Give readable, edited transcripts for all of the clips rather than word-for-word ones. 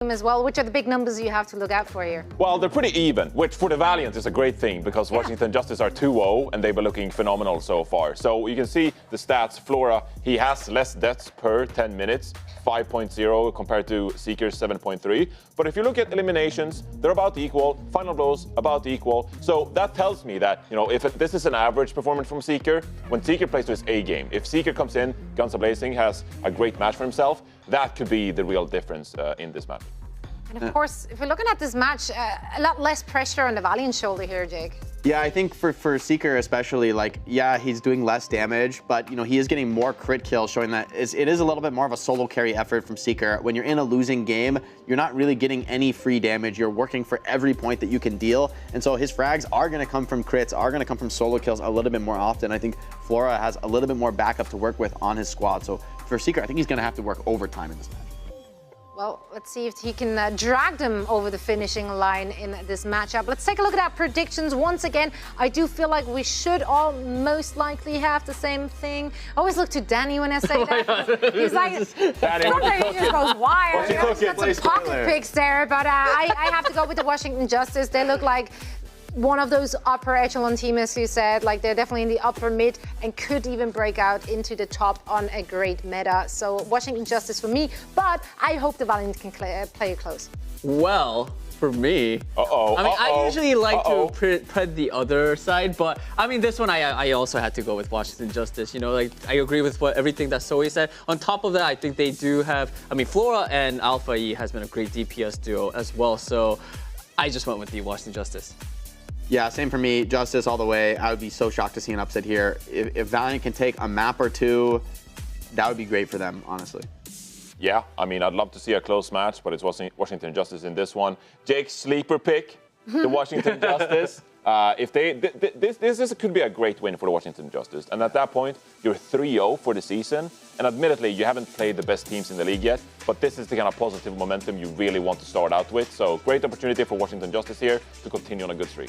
them as well. Which are the big numbers you have to look out for here? Well, they're pretty even, which for the Valiant is a great thing because Washington Justice are 2-0 and they've been looking phenomenal so far. So you can see the stats. Flora, he has less deaths per 10 minutes, 5.0 compared to Seeker's 7.3. But if you look at eliminations, they're about equal. Final blows, about equal. So that tells me that, if this is an average performance from Seeker, when Seeker plays to his A game, if Seeker comes in, guns a-blazing, has a great match for himself, that could be the real difference in this match. And of course, if we're looking at this match, a lot less pressure on the Valiant shoulder here, Jake. Yeah, I think for Seeker especially, he's doing less damage, but he is getting more crit kills, showing that it is a little bit more of a solo carry effort from Seeker. When you're in a losing game, you're not really getting any free damage. You're working for every point that you can deal, and so his frags are going to come from crits, are going to come from solo kills a little bit more often. I think Flora has a little bit more backup to work with on his squad, so for Seeker, I think he's going to have to work overtime in this match. Well, let's see if he can drag them over the finishing line in this matchup. Let's take a look at our predictions once again. I do feel like we should all most likely have the same thing. I always look to Danny when I say that. He's like, sometimes he just goes wild. He's got some pocket picks there, but I have to go with the Washington Justice. They look like one of those upper echelon teams, as you said, they're definitely in the upper mid and could even break out into the top on a great meta. So Washington Justice for me, but I hope the Valiant can play it close. Well, for me, I usually like to pred the other side, but this one I also had to go with Washington Justice. I agree with everything that Zoe said. On top of that, I think they do have, Flora and Alpha E has been a great DPS duo as well, so I just went with the Washington Justice. Yeah, same for me. Justice all the way. I would be so shocked to see an upset here. If Valiant can take a map or two, that would be great for them, honestly. Yeah, I'd love to see a close match, but it's Washington Justice in this one. Jake's sleeper pick, the Washington Justice. This could be a great win for the Washington Justice. And at that point, you're 3-0 for the season. And admittedly, you haven't played the best teams in the league yet, but this is the kind of positive momentum you really want to start out with. So great opportunity for Washington Justice here to continue on a good streak.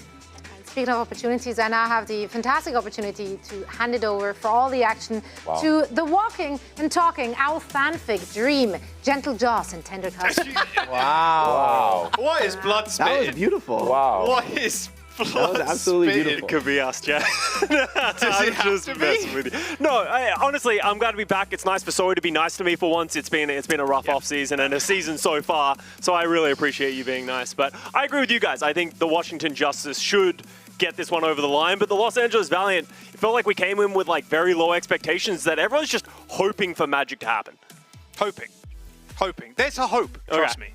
Speaking of opportunities, I now have the fantastic opportunity to hand it over for all the action to the walking and talking, our fanfic dream, Gentle Joss and Tender Cuss. Wow. What is blood spitting? That was beautiful. Wow. What is blood that was absolutely spitting? beautiful. Could be us, Jeff. I'm just messing with you. No, honestly, I'm glad to be back. It's nice for Zoe to be nice to me for once. It's been a rough off season and a season so far, so I really appreciate you being nice. But I agree with you guys. I think the Washington Justice should get this one over the line, but the Los Angeles Valiant, it felt like we came in with very low expectations that everyone's just hoping for magic to happen. Hoping. There's a hope, trust me.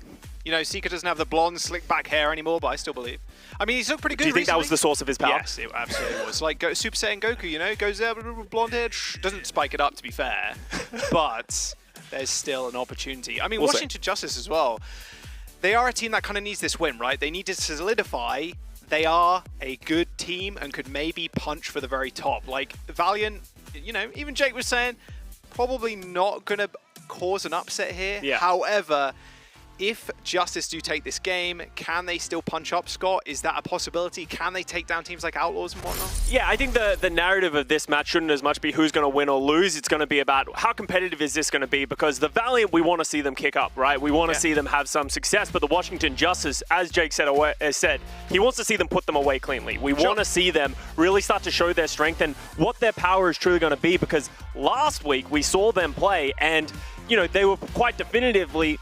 Seeker doesn't have the blonde, slick back hair anymore, but I still believe. He's looked pretty good. Do you think that was the source of his power? Yes, it absolutely was. Super Saiyan Goku, goes there with blonde hair, doesn't spike it up to be fair, but there's still an opportunity. Washington Justice as well, they are a team that kind of needs this win, right? They need to solidify they are a good team and could maybe punch for the very top. Valiant, even Jake was saying, probably not going to cause an upset here. Yeah. However, if Justice do take this game, can they still punch up, Scott? Is that a possibility? Can they take down teams like Outlaws and whatnot? Yeah, I think the narrative of this match shouldn't as much be who's going to win or lose. It's going to be about how competitive is this going to be, because the Valiant, we want to see them kick up, right? We want to see them have some success, but the Washington Justice, as Jake said, he wants to see them put them away cleanly. We want to see them really start to show their strength and what their power is truly going to be, because last week we saw them play and they were quite definitively,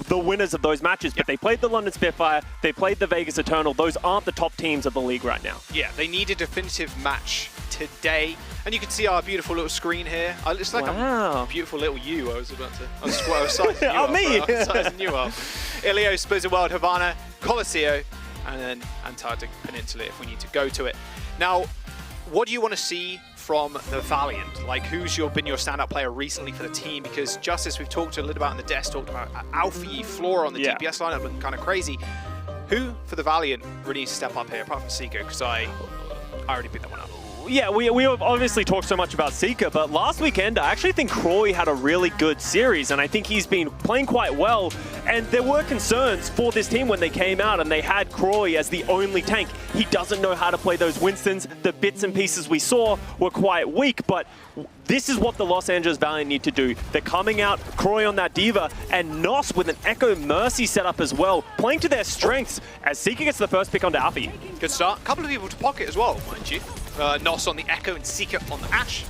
the winners of those matches, but they played the London Spitfire, they played the Vegas Eternal. Those aren't the top teams of the league right now. Yeah, they need a definitive match today. And you can see our beautiful little screen here. It's like a beautiful little U. I was sizing you up. Me! I was sizing you up. Ilios, Blizzard World, Havana, Colosseo, and then Antarctic Peninsula if we need to go to it. Now, what do you want to see from the Valiant? Who's been your standout player recently for the team? Because Justice, we've talked a little about in the desk, talked about Alfie, Flora on the DPS lineup looking kind of crazy. Who for the Valiant really needs to step up here, apart from Seeker? Because I already picked that one up. yeah, we have obviously talked so much about Seeker, but last weekend, I actually think Croy had a really good series, and I think he's been playing quite well. And there were concerns for this team when they came out and they had Croy as the only tank. He doesn't know how to play those Winstons. The bits and pieces we saw were quite weak, but this is what the Los Angeles Valiant need to do. They're coming out, Croy on that Diva, and Nos with an Echo Mercy setup as well, playing to their strengths as Seeker gets the first pick onto Alfie. Good start. A couple of people to pocket as well, mind you. Nos on the Echo and Seeker on the Ashe.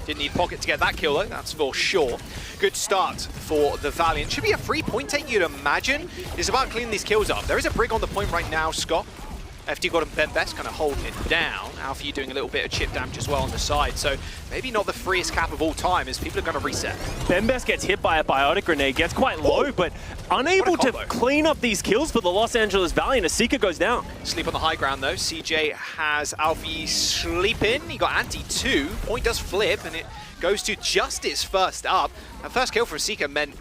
Didn't need pocket to get that kill though, that's for sure. Good start for the Valiant. Should be a free point take, you'd imagine. It's about cleaning these kills up. There is a Brig on the point right now, Scott. FD got him Ben Best kind of holding it down. Alfie doing a little bit of chip damage as well on the side. So maybe not the freest cap of all time as people are going to reset. Ben Best gets hit by a biotic grenade, gets quite low, but unable to clean up these kills for the Los Angeles Valiant as Seeker goes down. Sleep on the high ground though. CJ has Alfie sleeping. He got anti 2. Point does flip and it goes to Justice first up. And first kill from Seeker meant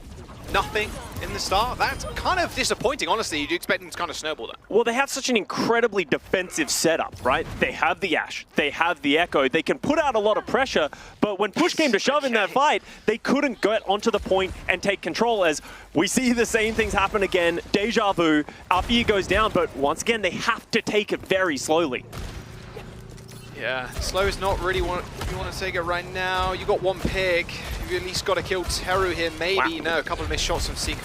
nothing in the start. That's kind of disappointing, honestly. You'd expect them to kind of snowball that. Well, they have such an incredibly defensive setup, right? They have the Ashe, they have the Echo, they can put out a lot of pressure, but when push came to shove in that fight, they couldn't get onto the point and take control as we see the same things happen again. Deja vu, Alfie goes down, but once again, they have to take it very slowly. Yeah, slow is not really what you want to take it right now. You got one pick. You at least got to kill Teru here, maybe. Wow. No, a couple of missed shots from Seeker.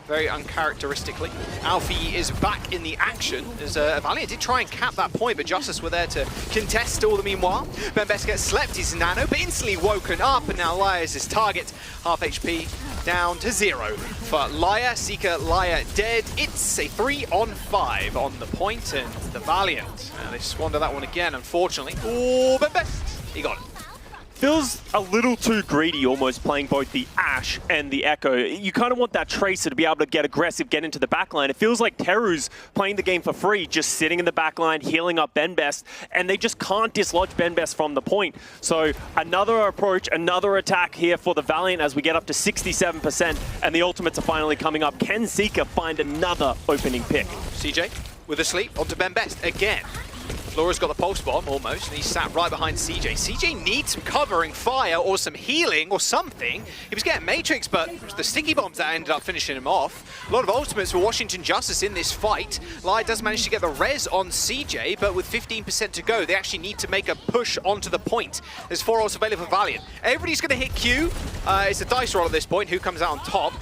Very uncharacteristically. Alfie is back in the action as Valiant did try and cap that point, but Justice were there to contest all the meanwhile. Ben Best gets slept his nano, but instantly woken up, and now Lyre is his target. Half HP down to 0 for Lyre. Seeker, Lyre dead. It's a 3-on-5 on the point, and the Valiant. They squander that one again, unfortunately. Oh, Ben Best, he got it. Feels a little too greedy almost playing both the Ashe and the Echo. You kind of want that Tracer to be able to get aggressive, get into the backline. It feels like Teru's playing the game for free, just sitting in the backline, healing up Ben Best, and they just can't dislodge Ben Best from the point. So another approach, another attack here for the Valiant as we get up to 67%, and the ultimates are finally coming up. Can Seeker find another opening pick? CJ with a sleep onto Ben Best again. Flora's got the pulse bomb almost, and he's sat right behind CJ. CJ needs some covering fire or some healing or something. He was getting Matrix, but it was the sticky bombs that ended up finishing him off. A lot of ultimates for Washington Justice in this fight. Lyre does manage to get the res on CJ, but with 15% to go, they actually need to make a push onto the point. There's 4 ults available for Valiant. Everybody's going to hit Q. It's a dice roll at this point. Who comes out on top?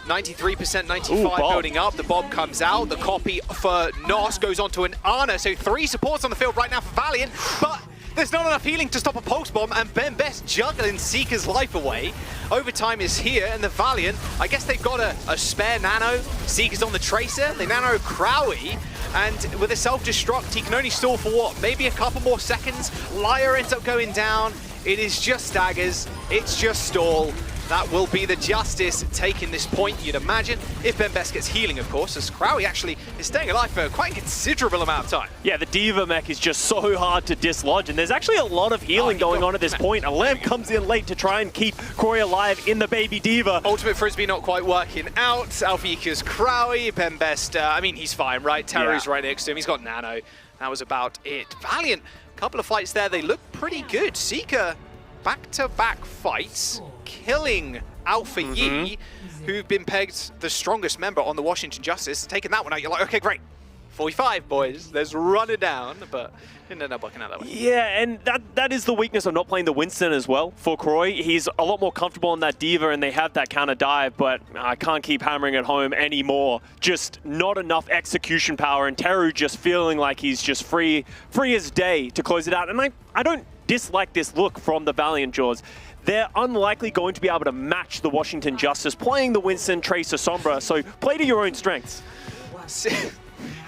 93%, 95 building up. The bomb comes out. The copy for Nos goes on to an Ana. So 3 supports on the field right now for Valiant, but there's not enough healing to stop a pulse bomb, and Ben Best juggling Seeker's life away. Overtime is here, and the Valiant, I guess they've got a spare nano. Seeker's on the Tracer. They nano Crowy, and with a self-destruct, he can only stall for what? Maybe a couple more seconds. Lyre ends up going down. It is just staggers. It's just stall. That will be the Justice taking this point, you'd imagine, if Ben Best gets healing, of course, as Crowy actually is staying alive for quite a considerable amount of time. Yeah, the Diva mech is just so hard to dislodge, and there's actually a lot of healing going on at this point. A lamp comes in late to try and keep Croy alive in the baby Diva. Ultimate Frisbee not quite working out. Alfika's Crowy, Ben Best, I mean, he's fine, right? Teru's right next to him, he's got nano. That was about it. Valiant, a couple of fights there, they look pretty good. Seeker, back-to-back fights, killing Alpha Yi, who've been pegged the strongest member on the Washington Justice. Taking that one out, you're like, okay, great. 45, boys. Let's run it down, but didn't end up working out that way. Yeah, and that is the weakness of not playing the Winston as well for Croy. He's a lot more comfortable on that Diva, and they have that counter dive, but I can't keep hammering it home anymore. Just not enough execution power, and Teru just feeling like he's just free as day to close it out. And I don't dislike this look from the Valiant, Jaws. They're unlikely going to be able to match the Washington Justice playing the Winston, Tracer, Sombra, so play to your own strengths.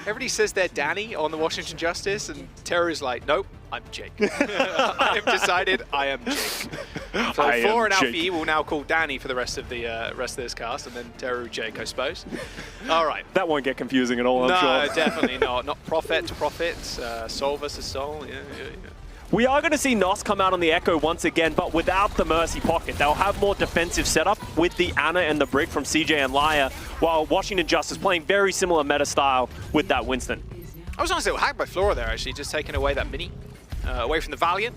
Everybody says they're Danny on the Washington Justice, and Teru's like, nope, I'm Jake. I have decided I am Jake. So Flora and Alfie will now call Danny for the rest of this cast, and then Teru, Jake, I suppose. All right. That won't get confusing at all, I'm sure. No, definitely not. Not Prophet to Prophet, Soul versus Soul, yeah. We are going to see Nos come out on the Echo once again, but without the Mercy pocket. They'll have more defensive setup with the Ana and the Brig from CJ and Lyre, while Washington Justice playing very similar meta style with that Winston. I was nice little hack by Flora there, actually, just taking away that mini. away from the Valiant.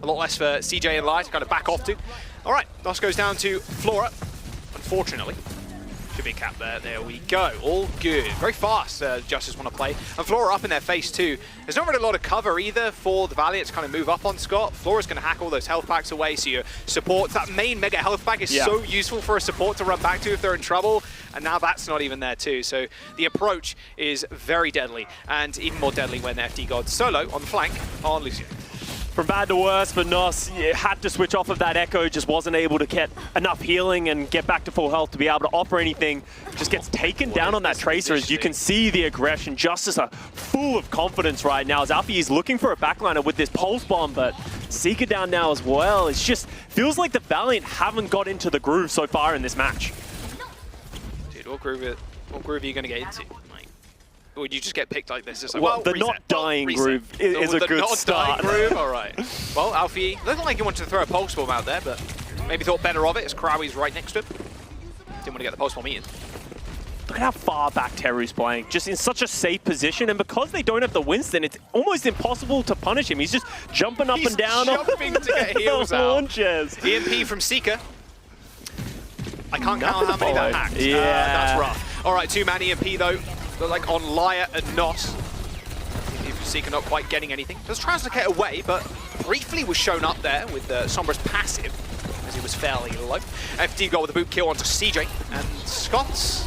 A lot less for CJ and Lai to kind of back off to. All right, Nos goes down to Flora, unfortunately. Should be a cap there. There we go. All good. Very fast, Justice want to play. And Flora up in their face too. There's not really a lot of cover either for the Valiant to kind of move up on Scott. Flora's going to hack all those health packs away, so your supports, that main mega health pack is so useful for a support to run back to if they're in trouble. And now that's not even there too. So the approach is very deadly, and even more deadly when FD God's solo on the flank on Lucio. From bad to worse for Nos, had to switch off of that Echo, just wasn't able to get enough healing and get back to full health to be able to offer anything. Just gets taken down on that Tracer. As you can see the aggression, Justice are full of confidence right now as Alfie is looking for a backliner with this Pulse Bomb, but Seeker down now as well. It just feels like the Valiant haven't got into the groove so far in this match. Dude, what groove are you going to get into? Would you just get picked like this? It's like, well, the not dying groove is a good start. The not dying groove, all right. Well, Alfie looked like he wanted to throw a Pulse Bomb out there, but maybe thought better of it as Crowie's right next to him. Didn't want to get the Pulse Bomb eaten. Look at how far back Teru's playing, just in such a safe position, and because they don't have the Winston, it's almost impossible to punish him. He's just jumping up and down. He's jumping to get heals out. Launches. EMP from Seeker. I can't count how many that hacked. Yeah. That's rough. All right, 2-man EMP though. Look like on Lyre and Nos. Seeker not quite getting anything. Does translocate away, but briefly was shown up there with Sombra's passive, as he was fairly low. FD got with a boot kill onto CJ, and Scott's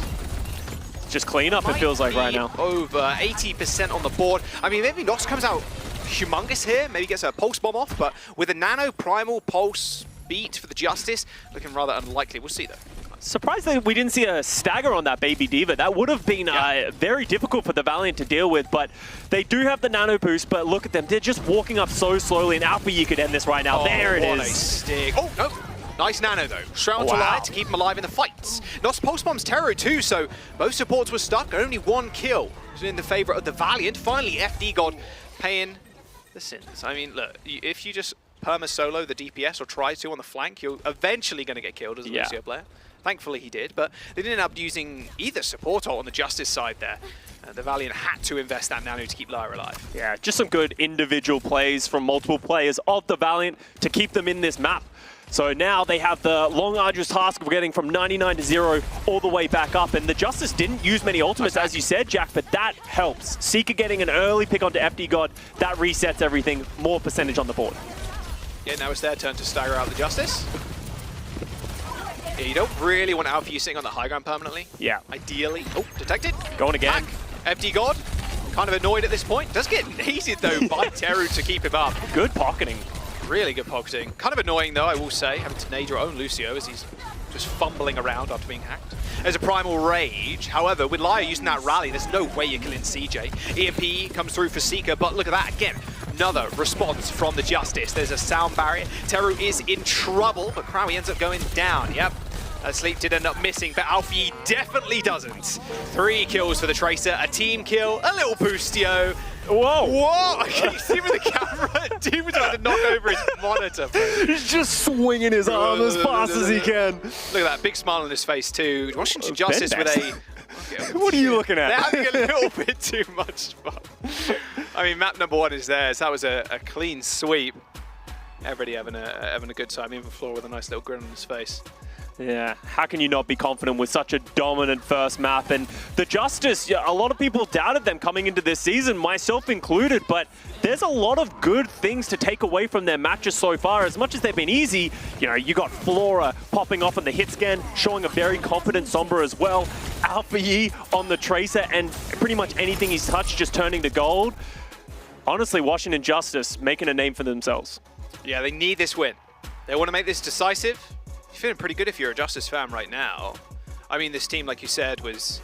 just clean up, it feels like right now. Over 80% on the board. I mean, maybe Nos comes out humongous here, maybe gets a Pulse Bomb off, but with a Nano Primal Pulse beat for the Justice, looking rather unlikely. We'll see though. Surprised that we didn't see a stagger on that Baby Diva. That would have been very difficult for the Valiant to deal with, but they do have the nano boost, but look at them. They're just walking up so slowly, and Alpha, you could end this right now. There it is. What a stick. Oh, no. Nice nano, though. Shroud to Light to keep him alive in the fights. Nos Pulse Bomb's Terror, too, so both supports were stuck. Only one kill was in the favor of the Valiant. Finally, FD God paying the sins. I mean, look, if you just perma-solo the DPS or try to on the flank, you're eventually going to get killed as a Lucio player. Thankfully he did, but they didn't end up using either support or on the Justice side there. The Valiant had to invest that nano to keep Lyra alive. Yeah, just some good individual plays from multiple players of the Valiant to keep them in this map. So now they have the long, arduous task of getting from 99 to 0 all the way back up. And the Justice didn't use many ultimates, as you said, Jack, but that helps. Seeker getting an early pick onto FD God, that resets everything, more percentage on the board. Yeah, now it's their turn to stagger out the Justice. Yeah, you don't really want Alpha sitting on the high ground permanently. Yeah. Ideally. Oh, detected. Going again. FD God, kind of annoyed at this point. Does get naded, though, by Teru to keep him up. Good pocketing. Really good pocketing. Kind of annoying, though, I will say, having to nade your own Lucio as he's just fumbling around after being hacked. There's a Primal Rage. However, with Lyra using that rally, there's no way you're killing CJ. EMP comes through for Seeker, but look at that again. Another response from the Justice. There's a sound barrier. Teru is in trouble, but Crowie ends up going down. Yep. Sleep did end up missing, but Alfie definitely doesn't. 3 kills for the Tracer, a team kill, a little boostio. Whoa! Whoa! Can you see with the camera? Dude was trying to knock over his monitor. He's just swinging his arm as fast as he can. Look at that, big smile on his face too. Washington Justice with a... What are you looking at? They're having a little bit too much fun. I mean, map number 1 is theirs. That was a clean sweep. Everybody having a good time, even Floor with a nice little grin on his face. Yeah, how can you not be confident with such a dominant first map? And the Justice, a lot of people doubted them coming into this season, myself included, but there's a lot of good things to take away from their matches so far. As much as they've been easy, you know, you got Flora popping off on the hit scan, showing a very confident Sombra as well. Alpha Yi on the Tracer, and pretty much anything he's touched just turning to gold. Honestly, Washington Justice making a name for themselves. Yeah, they need this win. They want to make this decisive. You're feeling pretty good if you're a Justice fan right now. I mean, this team, like you said, was,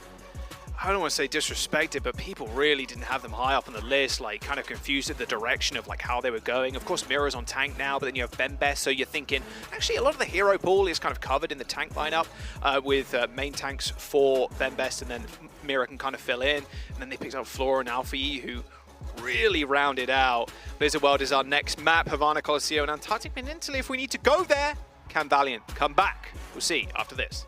I don't want to say disrespected, but people really didn't have them high up on the list, like kind of confused at the direction of like how they were going. Of course, Mira's on tank now, but then you have Bembest, so you're thinking, actually a lot of the hero pool is kind of covered in the tank lineup with main tanks for Bembest, and then Mira can kind of fill in. And then they picked up Flora and Alfie, who really rounded out. Blizzard World is our next map, Havana, Coliseum, and Antarctic Peninsula. If we need to go there, can Valiant come back? We'll see after this.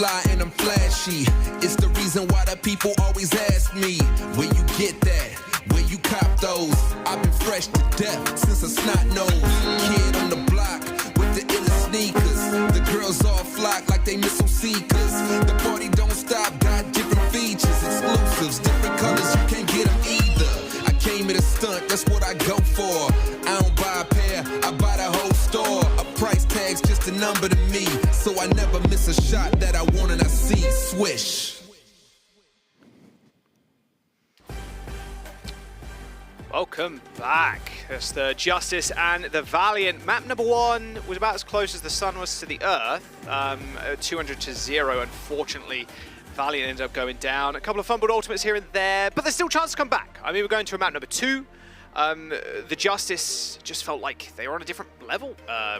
fly and I'm flashy. It's the reason why the people always ask me, where you get that? Where you cop those? I've been fresh to death since a snot nose kid on the block with the illest sneakers. The girls all flock like they missile seekers. The party don't stop, got different features, exclusives, different colors, you can't get them either. I came here to stunt, that's what I go for. I don't buy a pair, I buy the whole store. A price tag's just a number to me, so I never miss a shot that I want and I see. Swish. Welcome back. That's the Justice and the Valiant. Map number 1 was about as close as the sun was to the Earth. 200 to 0, unfortunately. Valiant ended up going down. A couple of fumbled ultimates here and there, but there's still a chance to come back. I mean, we're going to a map number 2. The Justice just felt like they were on a different level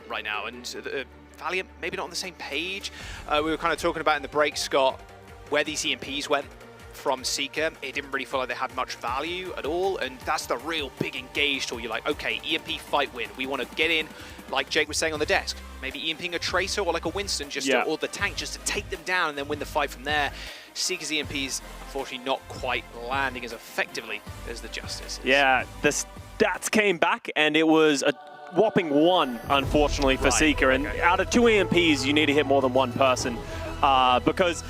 right now, and the Valiant maybe not on the same page. We were kind of talking about in the break, Scott, where these EMPs went from Seeker. It didn't really feel like they had much value at all, and that's the real big engage tool. You're like, okay, EMP fight win. We want to get in, like Jake was saying on the desk, maybe EMPing a Tracer or like a Winston, just or the tank, just to take them down and then win the fight from there. Seeker's EMPs, unfortunately, not quite landing as effectively as the Justice. Yeah, the stats came back, and it was a whopping 1, unfortunately, for Seeker. And out of 2 EMPs, you need to hit more than 1 person because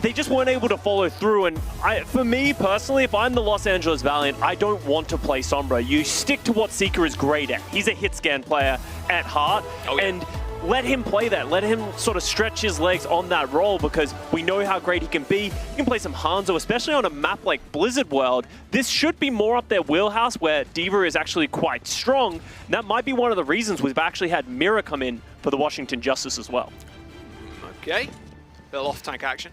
they just weren't able to follow through. And for me personally, if I'm the Los Angeles Valiant, I don't want to play Sombra. You stick to what Seeker is great at. He's a hit scan player at heart, and let him play that. Let him sort of stretch his legs on that role, because we know how great he can be. You can play some Hanzo, especially on a map like Blizzard World. This should be more up their wheelhouse, where D.Va is actually quite strong. And that might be one of the reasons we've actually had Mira come in for the Washington Justice as well. Okay, little off-tank action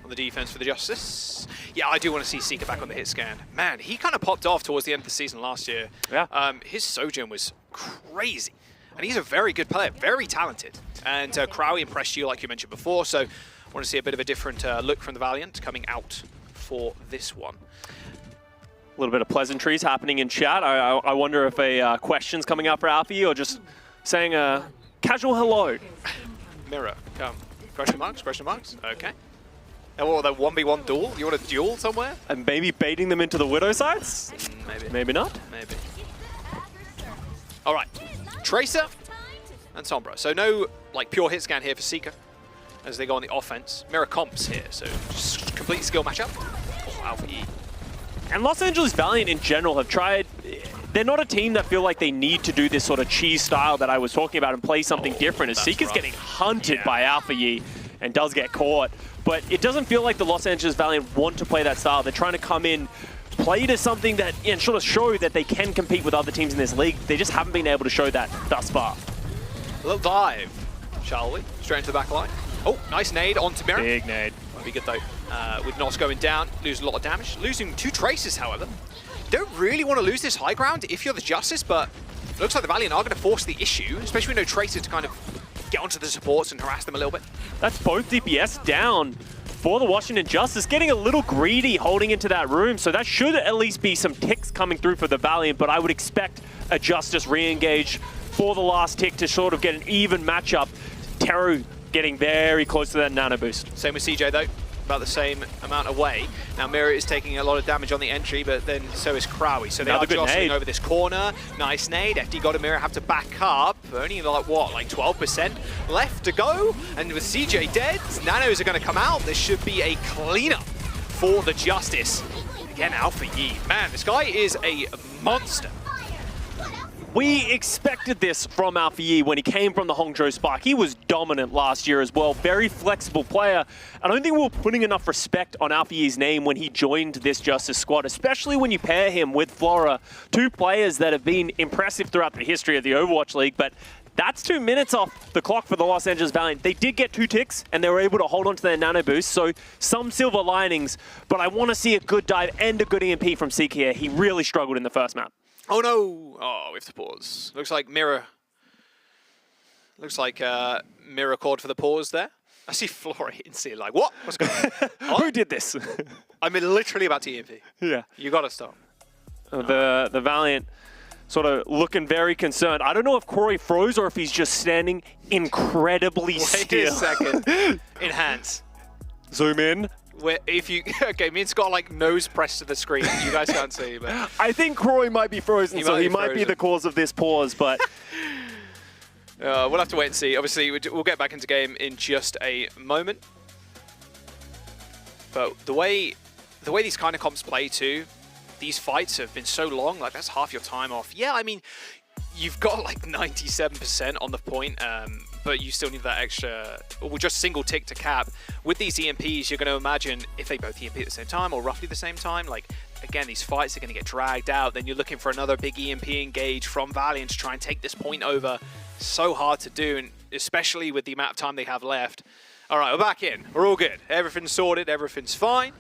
on the defense for the Justice. Yeah, I do want to see Seeker back on the hit scan. Man, he kind of popped off towards the end of the season last year. Yeah. His Sojourn was crazy. And he's a very good player, very talented. And Crowley impressed you, like you mentioned before, so I want to see a bit of a different look from the Valiant coming out for this one. A little bit of pleasantries happening in chat. I wonder if a question's coming up for Alfie, or just saying a casual hello. Mirror, come. Question marks? Okay. And what, that 1v1 duel? You want a duel somewhere? And maybe baiting them into the Widow sites? Maybe. Maybe not? Maybe. All right. Tracer and Sombra. So no like pure hit scan here for Seeker as they go on the offense. Mirror comps here, so just complete skill matchup. Oh, Alpha E. And Los Angeles Valiant in general have tried. They're not a team that feel like they need to do this sort of cheese style that I was talking about and play something different, as Seeker's getting hunted by Alpha Yi and does get caught. But it doesn't feel like the Los Angeles Valiant want to play that style. They're trying to come in, play to something that, and sort of show that they can compete with other teams in this league. They just haven't been able to show that thus far. A little dive, shall we? Straight into the back line. Oh, nice nade onto Mirror. Big nade. Might be good though. With Nos going down, lose a lot of damage. Losing 2 Traces, however. Don't really want to lose this high ground if you're the Justice, but it looks like the Valiant are going to force the issue, especially with no Tracer to kind of get onto the supports and harass them a little bit. That's both DPS down for the Washington Justice, getting a little greedy holding into that room, so that should at least be some ticks coming through for the Valiant, but I would expect a Justice re-engage for the last tick to sort of get an even matchup. Teru getting very close to that nano boost. Same with CJ though, about the same amount away. Now Mirror is taking a lot of damage on the entry, but then so is Crowley. So they are jostling over this corner. Nice nade. FD got a Mirror, have to back up. Only like what, like 12% left to go. And with CJ dead, nanos are going to come out. There should be a cleanup for the Justice. Again, Alpha Yi. Man, this guy is a monster. We expected this from Alpha Yi when he came from the Hangzhou Spark. He was dominant last year as well, very flexible player. I don't think we were putting enough respect on Alpha Yi's name when he joined this Justice squad, especially when you pair him with Flora, 2 players that have been impressive throughout the history of the Overwatch League, but that's 2 minutes off the clock for the Los Angeles Valiant. They did get 2 ticks, and they were able to hold on to their nano boost, so some silver linings, but I want to see a good dive and a good EMP from Seek here. He really struggled in the first map. Oh no! Oh, we have to pause. Looks like Mirror. Looks like Mirror called for the pause there. I see Flora instantly like, what? What's going on? Who did this? I'm literally about to EMP. Yeah. You gotta stop. The Valiant sort of looking very concerned. I don't know if Corey froze or if he's just standing incredibly still. Wait a second. Enhance. Zoom in. Where if you okay, me and Scott like nose pressed to the screen. You guys can't see, but I think Croy might be frozen, he might be the cause of this pause, but we'll have to wait and see. Obviously, we'll get back into game in just a moment. But the way these kind of comps play too, these fights have been so long. Like that's half your time off. Yeah, I mean, you've got like 97% on the point. But you still need that extra, or just single tick to cap. With these EMPs, you're going to imagine if they both EMP at the same time or roughly the same time, like, again, these fights are going to get dragged out. Then you're looking for another big EMP engage from Valiant to try and take this point over. So hard to do, and especially with the amount of time they have left. All right, we're back in. We're all good. Everything's sorted. Everything's fine.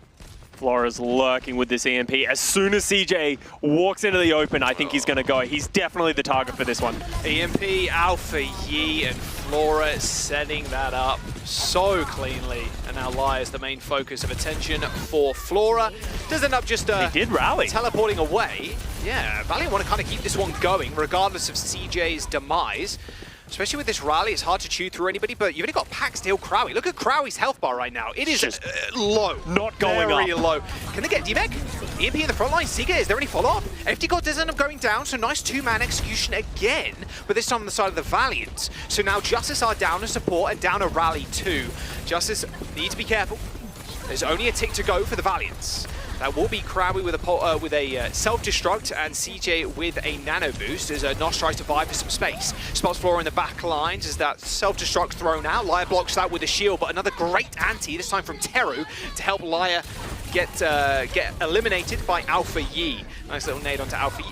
Flora's lurking with this EMP. As soon as CJ walks into the open, I think he's going to go. He's definitely the target for this one. EMP, Alpha Yi, and Flora setting that up so cleanly. And now Lai is the main focus of attention for Flora. Does end up just he did rally. Teleporting away. Yeah, Valiant want to kind of keep this one going, regardless of CJ's demise. Especially with this rally, it's hard to chew through anybody, but you've only got Pack, Steel, Crowie. Look at Crowie's health bar right now. It is just low. Not going very up. Low. Can they get D-Meg? EMP in the front line. Seeker, is there any follow-up? FD God does end up going down, so nice two-man execution again, but this time on the side of the Valiant. So now Justice are down a support and down a rally too. Justice need to be careful. There's only a tick to go for the Valiants. That will be Crowie with a self-destruct and CJ with a nano boost as Nos tries to vie for some space. Spots Flora in the back lines as that self-destruct thrown out. Lyre blocks that with a shield, but another great anti, this time from Teru, to help Lyre get eliminated by Alpha Yi. Nice little nade onto Alpha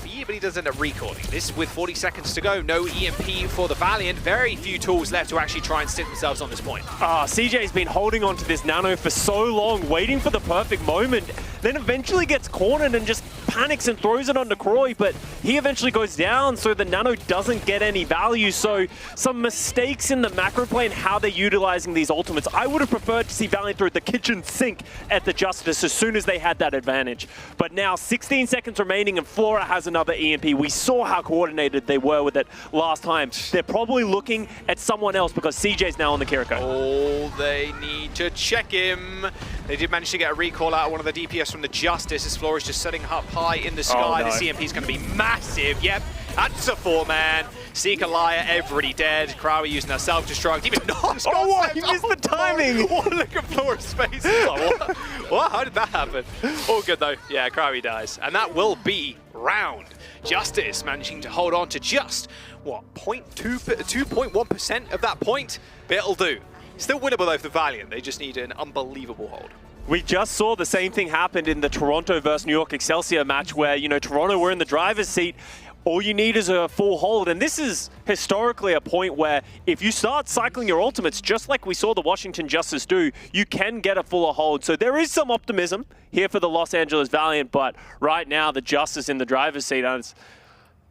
Yi, but he does end up recalling. This with 40 seconds to go, no EMP for the Valiant. Very few tools left to actually try and stick themselves on this point. CJ's been holding on to this nano for so long, waiting for the perfect moment, then eventually gets cornered and just panics and throws it onto Croy, but he eventually goes down, so the nano doesn't get any value. So some mistakes in the macro play and how they're utilizing these ultimates. I would have preferred to see Valiant throw the kitchen sink at the Justice as soon as they had that advantage. But now 16 seconds remaining and Flora has another EMP. We saw how coordinated they were with it last time. They're probably looking at someone else because CJ's now on the Kiriko. Oh, they need to check him. They did manage to get a recall out of one of the DPS from the Justice as Flora's just setting up high in the sky. Oh, no. This EMP is going to be massive. Yep, that's a 4-man. Seeker, Lyre, everybody dead. Crowie using that self-destruct. Even Nos. Oh, what? He missed the timing. Oh, look at Flora's face. Like, what? How did that happen? All good though. Yeah, Crowie dies. And that will be round. Justice managing to hold on to just, what, 2.1% of that point? But it'll do. Still winnable though for the Valiant. They just need an unbelievable hold. We just saw the same thing happen in the Toronto versus New York Excelsior match where, you know, Toronto were in the driver's seat. All you need is a full hold, and this is historically a point where if you start cycling your ultimates, just like we saw the Washington Justice do, you can get a fuller hold. So there is some optimism here for the Los Angeles Valiant, but right now the Justice in the driver's seat. It's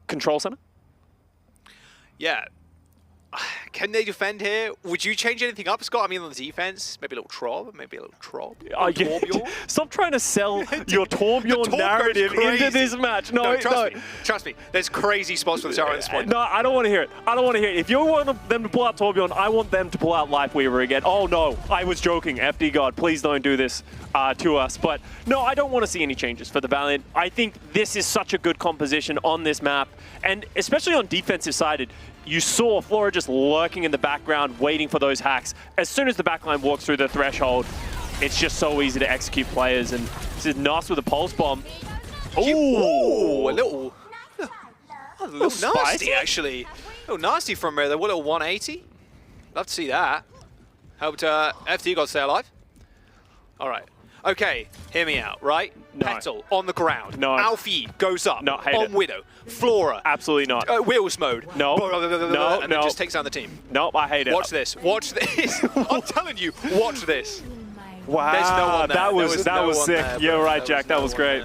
control center? Yeah. Can they defend here? Would you change anything up, Scott? I mean, on the defense, maybe a little Trob, maybe a little Trob. Yeah. Stop trying to sell your Torbjorn narrative into this match. No, trust me. There's crazy spots for the tower at this point. No, I don't want to hear it. I don't want to hear it. If you want them to pull out Torbjorn, I want them to pull out Lifeweaver again. Oh no, I was joking. FD God, please don't do this to us. But no, I don't want to see any changes for the Valiant. I think this is such a good composition on this map, and especially on defensive sided. You saw Flora just lurking in the background, waiting for those hacks. As soon as the backline walks through the threshold, it's just so easy to execute players. And this is Nas with a pulse bomb. Ooh, a little nasty, spicy, actually. A little nasty from there. What, a 180? Love to see that. Helped FD God stay alive. All right. Okay, hear me out, right? No. Petal on the ground. No. Alfie goes up No, hate on it. Widow. Flora. Absolutely not. Wheels mode. No. No, and no. then just takes down the team. Nope, I hate it. Watch this. Watch this. I'm telling you, watch this. Wow, There's no one there. that was sick. You're right, Jack. That was great.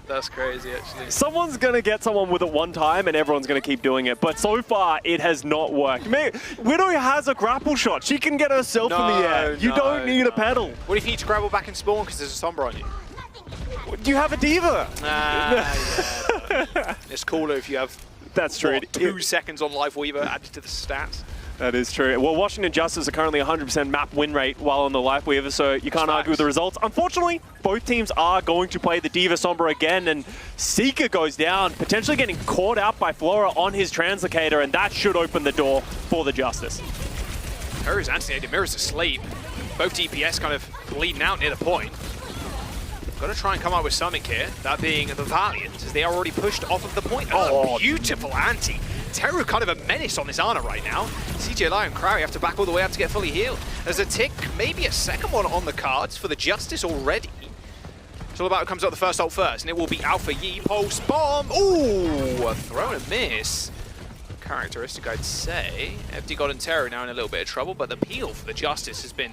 That's crazy, actually. Someone's going to get someone with it one time, and everyone's going to keep doing it. But so far, it has not worked. Widow has a grapple shot. She can get herself in the air. You don't need a pedal. What if you need to grapple back and spawn because there's a Sombra on you? You have a diva. Yeah. It's cooler if you have That's true. 2 seconds on Lifeweaver added to the stats. That is true. Well, Washington Justice are currently 100% map win rate while on the Lifeweaver, so you can't argue with the results. Unfortunately, both teams are going to play the D.Va Sombra again, and Seeker goes down, potentially getting caught out by Flora on his translocator, and that should open the door for the Justice. Teru's anti-nated, Mirror's asleep. Both DPS kind of bleeding out near the point. Got to try and come up with something here, that being the Valiant, as they are already pushed off of the point. Oh, beautiful anti. Teru kind of a menace on this Ana right now. CJ Lion and Crowley have to back all the way up to get fully healed. There's a tick, maybe a second one on the cards for the Justice already. It's all about who comes up the first ult first, and it will be Alpha Yi post bomb. Ooh, a throw and a miss. Characteristic, I'd say. FD God and Teru now in a little bit of trouble, but the peel for the Justice has been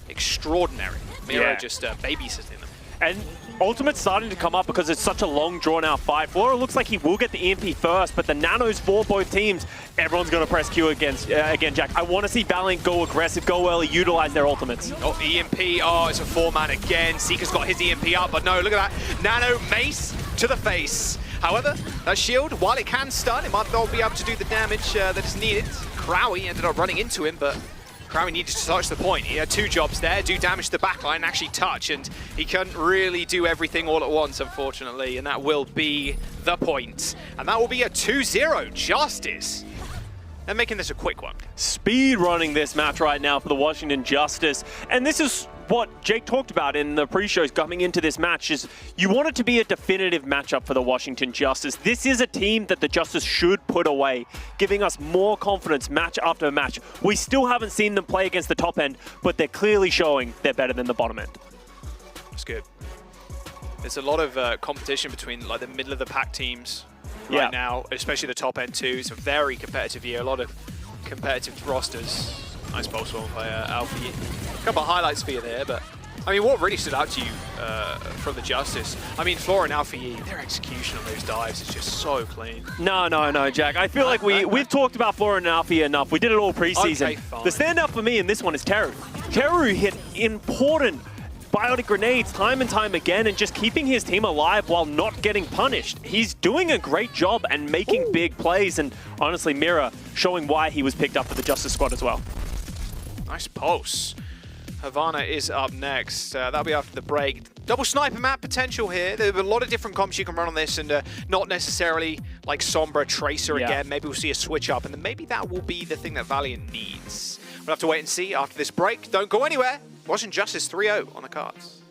extraordinary. Mira just babysitting them. And Ultimate's starting to come up because it's such a long, drawn-out fight. Flora looks like he will get the EMP first, but the nanos for both teams, everyone's going to press Q again, Jack. I want to see Valiant go aggressive, go early, utilize their ultimates. Oh, EMP. Oh, it's a 4-man again. Seeker's got his EMP up, but no, look at that. Nano mace to the face. However, that shield, while it can stun, it might not be able to do the damage that is needed. Crowley ended up running into him, but Crowley needed to touch the point. He had 2 jobs there, do damage to the backline, and actually touch, and he couldn't really do everything all at once, unfortunately, and that will be the point. And that will be a 2-0 Justice. They're making this a quick one. Speed running this match right now for the Washington Justice, and this is what Jake talked about in the pre-shows coming into this match is you want it to be a definitive matchup for the Washington Justice. This is a team that the Justice should put away, giving us more confidence match after match. We still haven't seen them play against the top end, but they're clearly showing they're better than the bottom end. That's good. There's a lot of competition between like the middle of the pack teams right now, especially the top end too. It's a very competitive year, a lot of competitive rosters. Nice pulse one by Alfie. A couple of highlights for you there, but I mean, what really stood out to you from the Justice? I mean, Flora and Alfie, their execution on those dives is just so clean. No, Jack. I feel like we've talked about Flora and Alfie enough. We did it all preseason. Okay, fine. The standout for me in this one is Teru. Teru hit important biotic grenades time and time again and just keeping his team alive while not getting punished. He's doing a great job and making big plays, and honestly, Mira showing why he was picked up for the Justice squad as well. Nice pulse. Havana is up next. That'll be after the break. Double sniper map potential here. There are a lot of different comps you can run on this, and not necessarily like Sombra, Tracer again. Maybe we'll see a switch up, and then maybe that will be the thing that Valiant needs. We'll have to wait and see after this break. Don't go anywhere. Washington Justice 3-0 on the cards.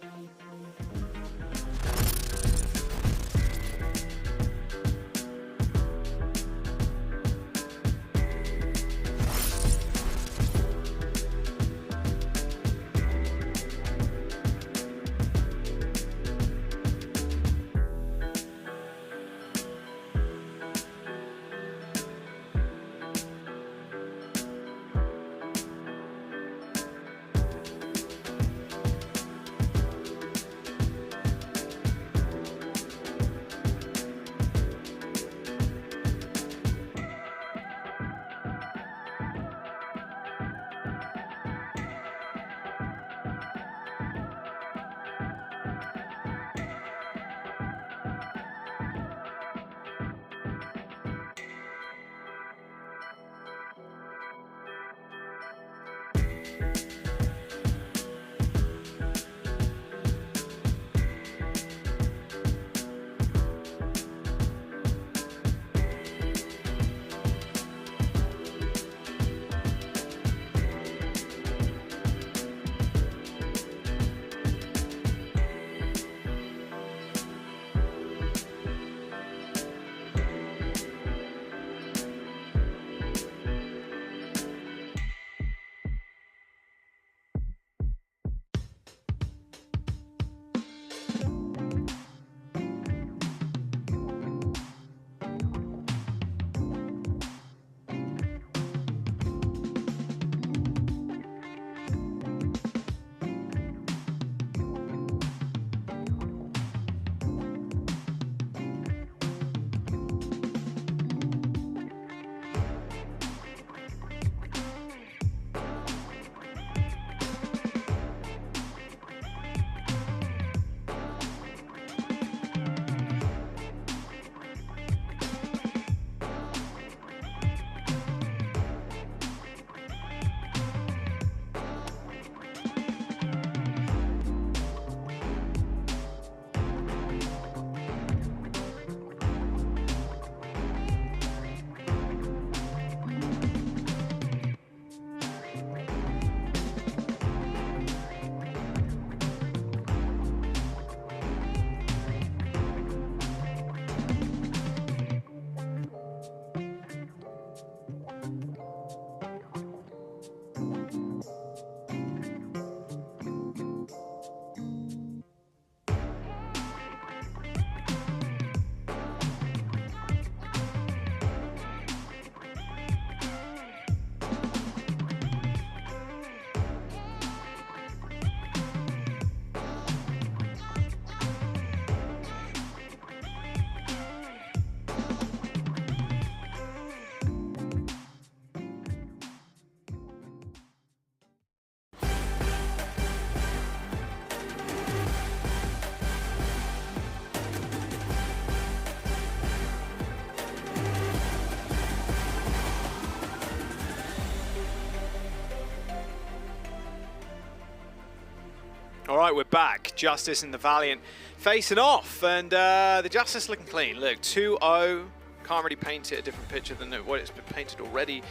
All right, we're back. Justice and the Valiant facing off, and the Justice looking clean. Look, 2-0. Can't really paint it a different picture than what it's been painted already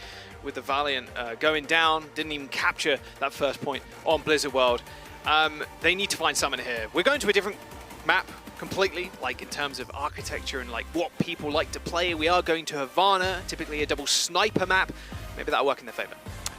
with the Valiant going down. Didn't even capture that first point on Blizzard World. They need to find something here. We're going to a different map completely, like in terms of architecture and like what people like to play. We are going to Havana, typically a double sniper map. Maybe that'll work in their favor.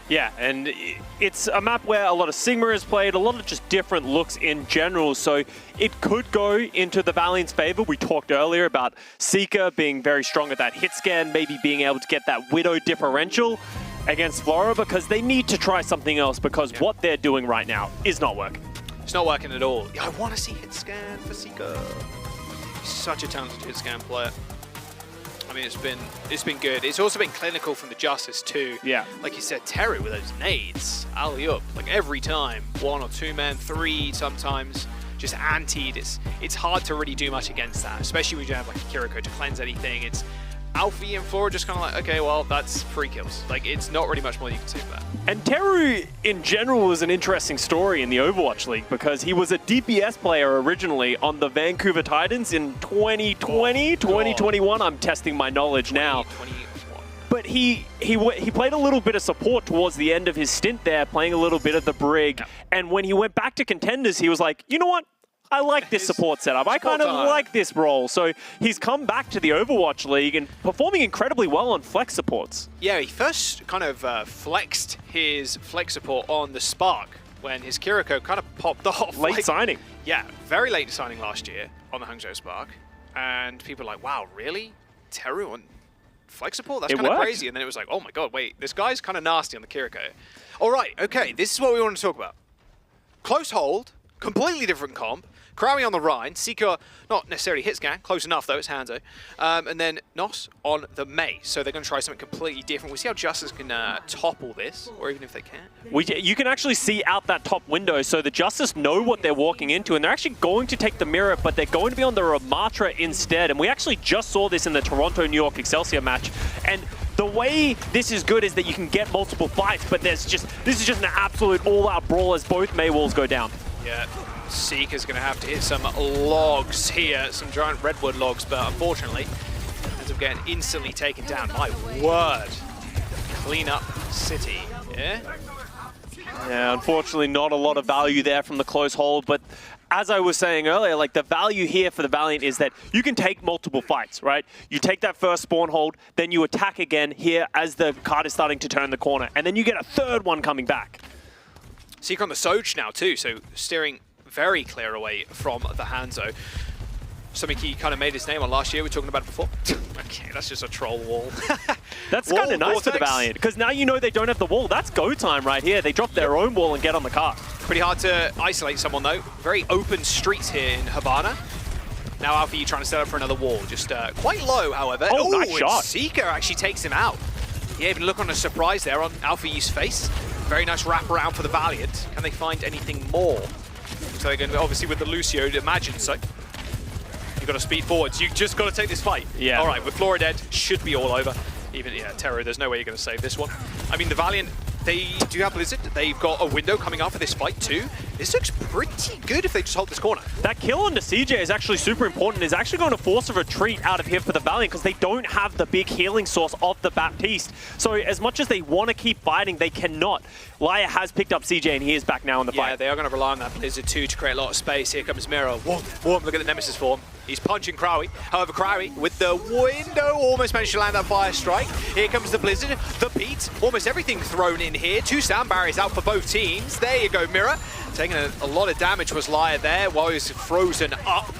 Yeah, and it's a map where a lot of Sigma is played, a lot of just different looks in general, so it could go into the Valiant's favor. We talked earlier about Seeker being very strong at that hit scan, maybe being able to get that Widow differential against Flora, because they need to try something else, because what they're doing right now is not working. It's not working at all. Yeah, I want to see hit scan for Seeker. He's such a talented hit scan player. I mean, it's been good. It's also been clinical from the Justice too. Yeah. Like you said, Terry with those nades, alley-oop, like every time. 1 or 2 men, 3 sometimes, just antied. It's hard to really do much against that, especially when you don't have like a Kiriko to cleanse anything. It's Alfie and Flora just kind of like, okay, well, that's free kills. Like, it's not really much more you can say for that. And Teru, in general, was an interesting story in the Overwatch League because he was a DPS player originally on the Vancouver Titans in 2020, 2021. I'm testing my knowledge now. 2021. But he played a little bit of support towards the end of his stint there, playing a little bit of the Brig. Yeah. And when he went back to Contenders, he was like, you know what? I like this support setup. I kind of like this role. So he's come back to the Overwatch League and performing incredibly well on flex supports. Yeah, he first kind of flexed his flex support on the Spark when his Kiriko kind of popped off. Late signing. Yeah, very late signing last year on the Hangzhou Spark. And people were like, wow, really? Teru on flex support? That's kind of crazy. And then it was like, oh my god, wait, this guy's kind of nasty on the Kiriko. All right, okay, this is what we want to talk about. Close hold, completely different comp. Krawi on the Rhine, Seeker, not necessarily hit scan, close enough though, it's Hanzo. And then Nos on the Mei. So they're going to try something completely different. We'll see how Justice can topple this, or even if they can. You can actually see out that top window, so the Justice know what they're walking into, and they're actually going to take the mirror, but they're going to be on the Ramatra instead. And we actually just saw this in the Toronto-New York Excelsior match. And the way this is good is that you can get multiple fights, but this is just an absolute all-out brawl as both Mei walls go down. Yeah. Seeker's going to have to hit some logs here, some giant redwood logs, but unfortunately, ends up getting instantly taken down. My word. Clean up city, yeah? Yeah, unfortunately not a lot of value there from the close hold, but as I was saying earlier, like the value here for the Valiant is that you can take multiple fights, right? You take that first spawn hold, then you attack again here as the card is starting to turn the corner, and then you get a third one coming back. Seeker on the Soj now too, so steering very clear away from the Hanzo. Something he kind of made his name on last year. We were talking about it before. Okay, that's just a troll wall. That's kind of nice for the Valiant, because now you know they don't have the wall. That's go time right here. They drop their own wall and get on the cart. Pretty hard to isolate someone though. Very open streets here in Havana. Now Alfie trying to set up for another wall. Just quite low, however. Oh, nice shot. Seeker actually takes him out. Yeah, even look on a surprise there on Alfie's face. Very nice wrap around for the Valiant. Can they find anything more? So they're going to, obviously with the Lucio, you'd imagine so. You've got to speed forwards. You just got to take this fight. Yeah. All right, with Flora dead, should be all over. Even, yeah, Terror, there's no way you're going to save this one. I mean, the Valiant, they do have Blizzard. They've got a window coming up for this fight too. This looks pretty good if they just hold this corner. That kill on the CJ is actually super important. It's actually going to force a retreat out of here for the Valiant because they don't have the big healing source of the Baptiste. So as much as they want to keep fighting, they cannot. Laya has picked up CJ and he is back now in the fight. Yeah, they are going to rely on that Blizzard too to create a lot of space. Here comes Miro. Whoa, whoa, look at the Nemesis form. He's punching Krawi. However, Krawi with the window almost managed to land that fire strike. Here comes the Blizzard, the Beat, almost everything thrown in here. 2 sound barriers out for both teams. There you go, Mirror. Taking a lot of damage was Laya there while he was frozen up.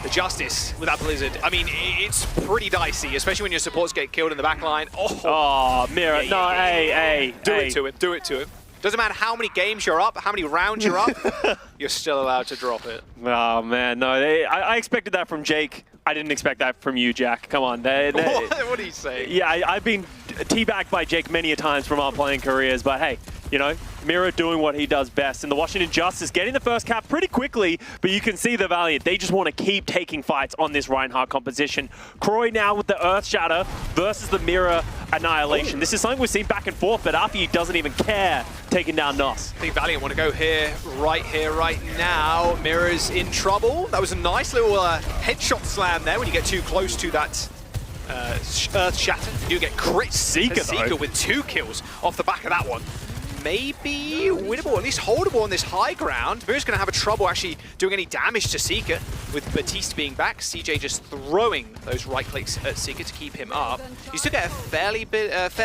The Justice with that Blizzard. I mean, it's pretty dicey, especially when your supports get killed in the back line. Oh, Mirror. Yeah, no, hey. Do it to him. Do it to him. Doesn't matter how many games you're up, how many rounds you're up, you're still allowed to drop it. Oh, man. No, I expected that from Jake. I didn't expect that from you, Jack. Come on. What are you saying? Yeah, I've been teabagged by Jake many a times from our playing careers, but hey, You know, Mira doing what he does best. And the Washington Justice getting the first cap pretty quickly, but you can see the Valiant. They just want to keep taking fights on this Reinhardt composition. Croy now with the Earth Shatter versus the Mira Annihilation. This is something we've seen back and forth, but Alfie doesn't even care taking down Nos. I think Valiant want to go here, right now. Mira's in trouble. That was a nice little headshot slam there when you get too close to that Earth Shatter. You do get crit. Seeker with 2 kills off the back of that one. Maybe winnable, at least holdable on this high ground. Mira's going to have a trouble actually doing any damage to Seeker with Batiste being back. CJ just throwing those right clicks at Seeker to keep him up. You still get a fair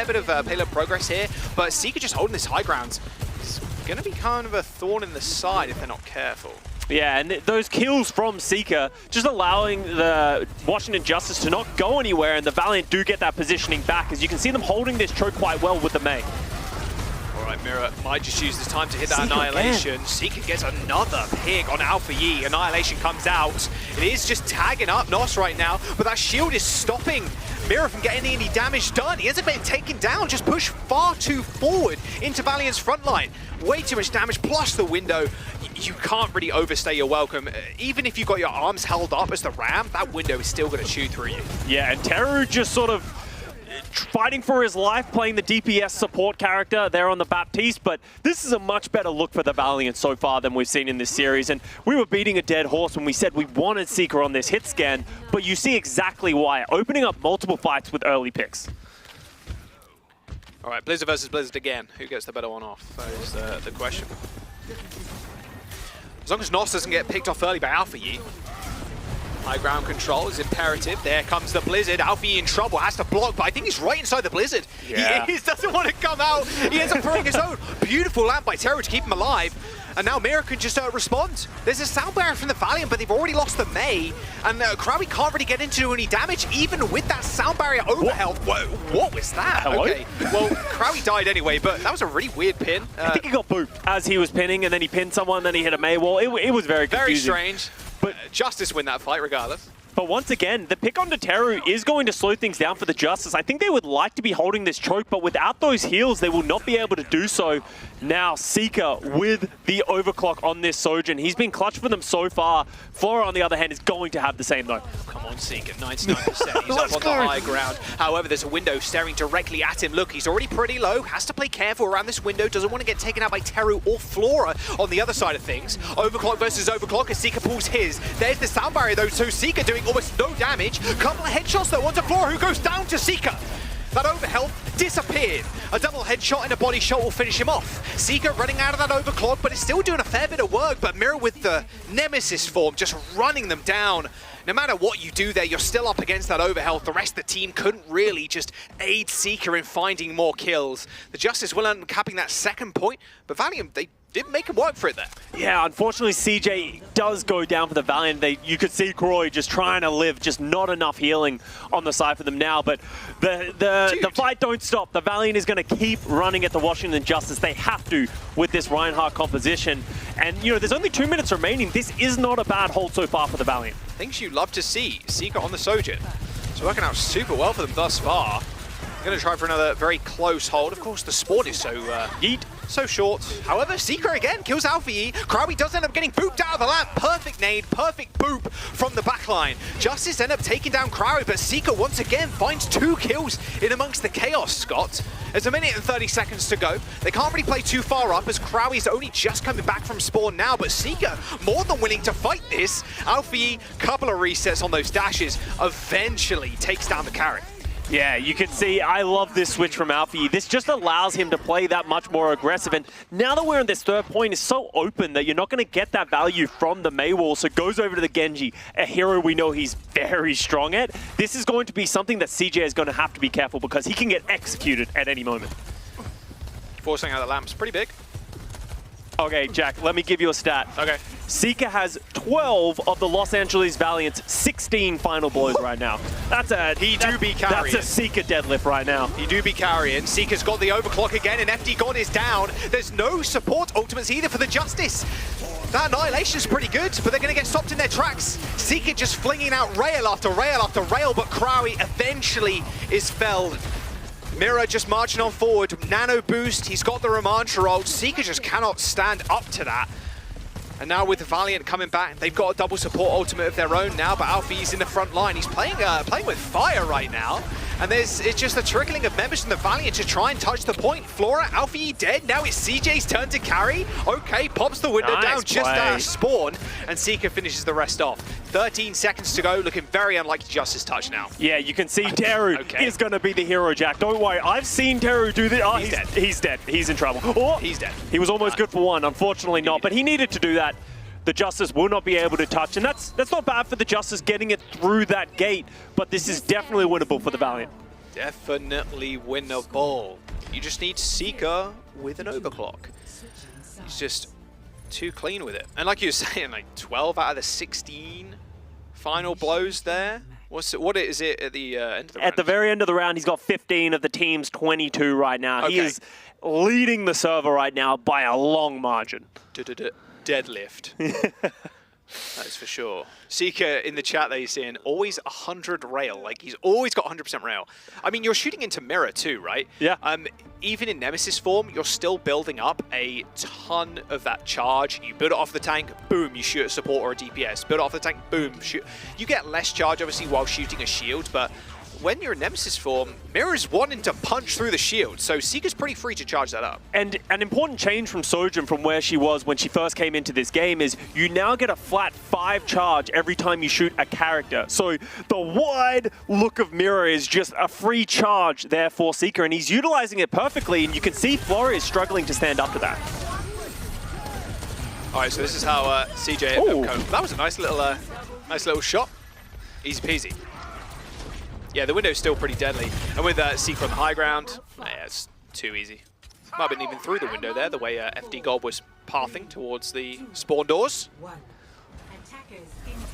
bit of payload progress here, but Seeker just holding this high ground is going to be kind of a thorn in the side if they're not careful. Yeah, and those kills from Seeker just allowing the Washington Justice to not go anywhere, and the Valiant do get that positioning back, as you can see them holding this choke quite well with the Mei. Alright, Mira might just use this time to hit that Annihilation. Again. Seeker gets another pig on Alpha Yi. Annihilation comes out. It is just tagging up Nos right now, but that shield is stopping Mira from getting any damage done. He hasn't been taken down, just pushed far too forward into Valiant's front line. Way too much damage, plus the window. You can't really overstay your welcome. Even if you've got your arms held up as the ram, that window is still going to chew through you. Yeah, and Teru just sort of fighting for his life, playing the DPS support character there on the Baptiste, but this is a much better look for the Valiant so far than we've seen in this series, and we were beating a dead horse when we said we wanted Seeker on this hit scan, but you see exactly why, opening up multiple fights with early picks. All right, Blizzard versus Blizzard again. Who gets the better one off? That is the question. As long as Nos doesn't get picked off early by Alpha Yi. High ground control is imperative. There comes the Blizzard. Alfie in trouble, has to block, but I think he's right inside the Blizzard. Yeah. He doesn't want to come out. He ends up throwing his own. Beautiful lamp by Teru to keep him alive. And now Mira can just respond. There's a sound barrier from the Valiant, but they've already lost the Mei. And Krawi can't really get into any damage, even with that sound barrier overhealth. What was that? Hello? Okay, well, Krawi died anyway, but that was a really weird pin. I think he got booped as he was pinning, and then he pinned someone, then he hit a Mei wall. It was very confusing. Very strange. But Justice win that fight regardless. But once again, the pick on Teru is going to slow things down for the Justice. I think they would like to be holding this choke, but without those heals, they will not be able to do so. Now, Seeker with the overclock on this Sojourn. He's been clutch for them so far. Flora, on the other hand, is going to have the same, though. Come on, Seeker, 99%. He's up on the high ground. However, there's a window staring directly at him. Look, he's already pretty low. Has to play careful around this window. Doesn't want to get taken out by Teru or Flora on the other side of things. Overclock versus overclock as Seeker pulls his. There's the sound barrier, though, so Seeker doing almost no damage. Couple of headshots, though, onto Flora, who goes down to Seeker. That overhealth disappeared. A double headshot and a body shot will finish him off. Seeker running out of that overclock, but it's still doing a fair bit of work. But Mira with the Nemesis form, just running them down. No matter what you do there, you're still up against that overhealth. The rest of the team couldn't really just aid Seeker in finding more kills. The Justice will end up capping that second point, but Valiant, they didn't make him work for it there. Yeah, unfortunately, CJ does go down for the Valiant. You could see Croy just trying to live, just not enough healing on the side for them now. But the fight don't stop. The Valiant is going to keep running at the Washington Justice. They have to with this Reinhardt composition. And, you know, there's only 2 minutes remaining. This is not a bad hold so far for the Valiant. Things you love to see. Seeker on the Sojourn. It's working out super well for them thus far. Going to try for another very close hold. Of course, the spawn is so so short. However, Seeker again kills Alpha Yi. Krawi does end up getting booped out of the lamp. Perfect nade, perfect boop from the backline. Justice end up taking down Krawi, but Seeker once again finds 2 kills in amongst the chaos, Scott. There's a minute and 30 seconds to go. They can't really play too far up as Krawi's only just coming back from spawn now, but Seeker more than willing to fight this. Alpha Yi, couple of resets on those dashes, eventually takes down the carry. Yeah, you can see, I love this switch from Alfie. This just allows him to play that much more aggressive. And now that we're on this third point, it's so open that you're not going to get that value from the Mei wall. So goes over to the Genji, a hero we know he's very strong at. This is going to be something that CJ is going to have to be careful because he can get executed at any moment. Forcing out the lamp's pretty big. Okay, Jack, let me give you a stat. Okay. Seeker has 12 of the Los Angeles Valiant's 16 final blows right now. That's a That's a Seeker deadlift right now. He do be carrying. Seeker's got the overclock again, and FD God is down. There's no support ultimates either for the Justice. That Annihilation's pretty good, but they're going to get stopped in their tracks. Seeker just flinging out rail after rail after rail, but Krawi eventually is felled. Mira just marching on forward. Nano boost. He's got the Romantra ult. Seeker just cannot stand up to that. And now with the Valiant coming back, they've got a double support ultimate of their own now, but Alfie's in the front line. He's playing with fire right now. And it's just a trickling of members from the Valiant to try and touch the point. Flora, Alfie dead. Now it's CJ's turn to carry. Okay, pops the window down just out of spawn. And Seeker finishes the rest off. 13 seconds to go, looking very unlike Justice touch now. Yeah, you can see Teru is going to be the hero, Jack. Don't worry, I've seen Teru do this. Oh, he's dead. He's dead. He's in trouble. Oh, he's dead. He was almost good for one, unfortunately not, but he needed to do that. The Justice will not be able to touch, and that's not bad for the Justice getting it through that gate, but this is definitely winnable for the Valiant. Definitely winnable. You just need Seeker with an overclock. He's just too clean with it. And like you were saying, like 12 out of the 16 final blows there. What is it at the end of the round? At the very end of the round, he's got 15 of the team's 22 right now. Okay. He is leading the server right now by a long margin. Deadlift. That is for sure. Seeker in the chat there, he's saying always 100 rail. Like he's always got 100% rail. I mean, you're shooting into Mirror too, right? Yeah. Even in Nemesis form, you're still building up a ton of that charge. You build it off the tank, boom, you shoot a support or a DPS. Build it off the tank, boom, shoot. You get less charge, obviously, while shooting a shield, but when you're in Nemesis form, Mirror's wanting to punch through the shield, so Seeker's pretty free to charge that up. And an important change from Sojourn from where she was when she first came into this game is you now get a flat 5 charge every time you shoot a character. So the wide look of Mirror is just a free charge there for Seeker, and he's utilizing it perfectly, and you can see Flora is struggling to stand up to that. All right, so this is how CJ... That was a nice little shot. Easy peasy. Yeah, the window's still pretty deadly. And with Seeker on the high ground, yeah, it's too easy. Might have been even through the window there, the way FD Gold was pathing towards the spawn doors.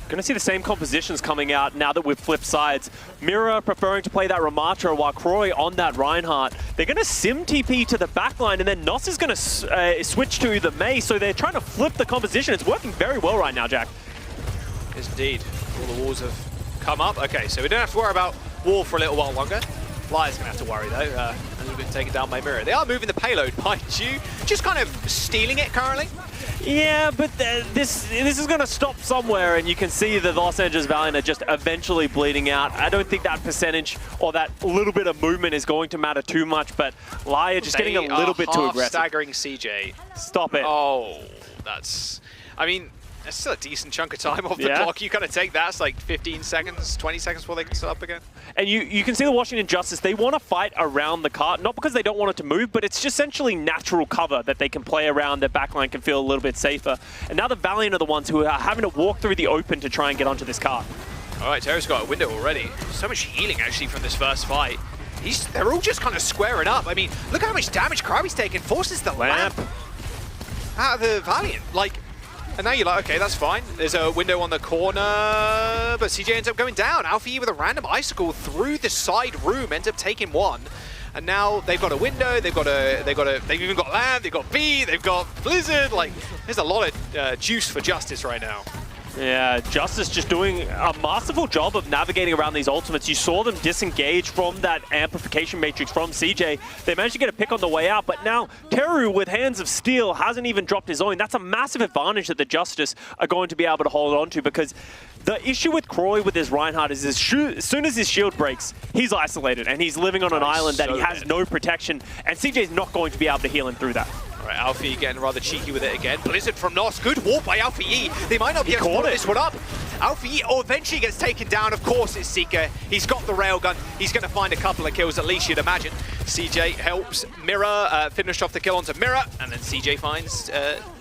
Going to see the same compositions coming out now that we've flipped sides. Mira preferring to play that Ramatra while Croy on that Reinhardt. They're going to sim TP to the backline, and then Nos is going to switch to the Mei, so they're trying to flip the composition. It's working very well right now, Jack. Yes, indeed. All the walls have come up. Okay, so we don't have to worry about wall for a little while longer. Liar's going to have to worry, though, as we've been taken down by Mirror. They are moving the payload, mind you. Just kind of stealing it currently. Yeah, but this is going to stop somewhere, and you can see the Los Angeles Valiant are just eventually bleeding out. I don't think that percentage or that little bit of movement is going to matter too much, but Liar just getting a little bit too aggressive. Staggering CJ. Stop it. Oh, that's... I mean, that's still a decent chunk of time off the clock. You kind of take that. It's like 15 seconds, 20 seconds before they can set up again. And you can see the Washington Justice, they want to fight around the cart, not because they don't want it to move, but it's just essentially natural cover that they can play around. Their backline can feel a little bit safer. And now the Valiant are the ones who are having to walk through the open to try and get onto this cart. All right, Teru's got a window already. So much healing, actually, from this first fight. They're all just kind of squaring up. I mean, look how much damage Krabi's taking. Forces the lamp out of the Valiant. Like, and now you're like, okay, that's fine. There's a window on the corner, but CJ ends up going down. Alfie with a random icicle through the side room ends up taking one. And now they've got a window, they've even got Lamb, they've got B, they've got Blizzard. Like, there's a lot of juice for Justice right now. Yeah, Justice just doing a masterful job of navigating around these ultimates. You saw them disengage from that amplification matrix from CJ. They managed to get a pick on the way out, but now Teru with Hands of Steel hasn't even dropped his own. That's a massive advantage that the Justice are going to be able to hold on to, because the issue with Croy with his Reinhardt is as soon as his shield breaks, he's isolated and he's living on an island that he has no protection, and CJ's not going to be able to heal him through that. All right, Alfie getting rather cheeky with it again. Blizzard from Nos. Good walk by Alfie. They might not be able to follow this one up. Alfie eventually gets taken down. Of course, it's Seeker. He's got the railgun. He's going to find a couple of kills, at least you'd imagine. CJ helps Mirror finish off the kill onto Mirror, and then CJ finds,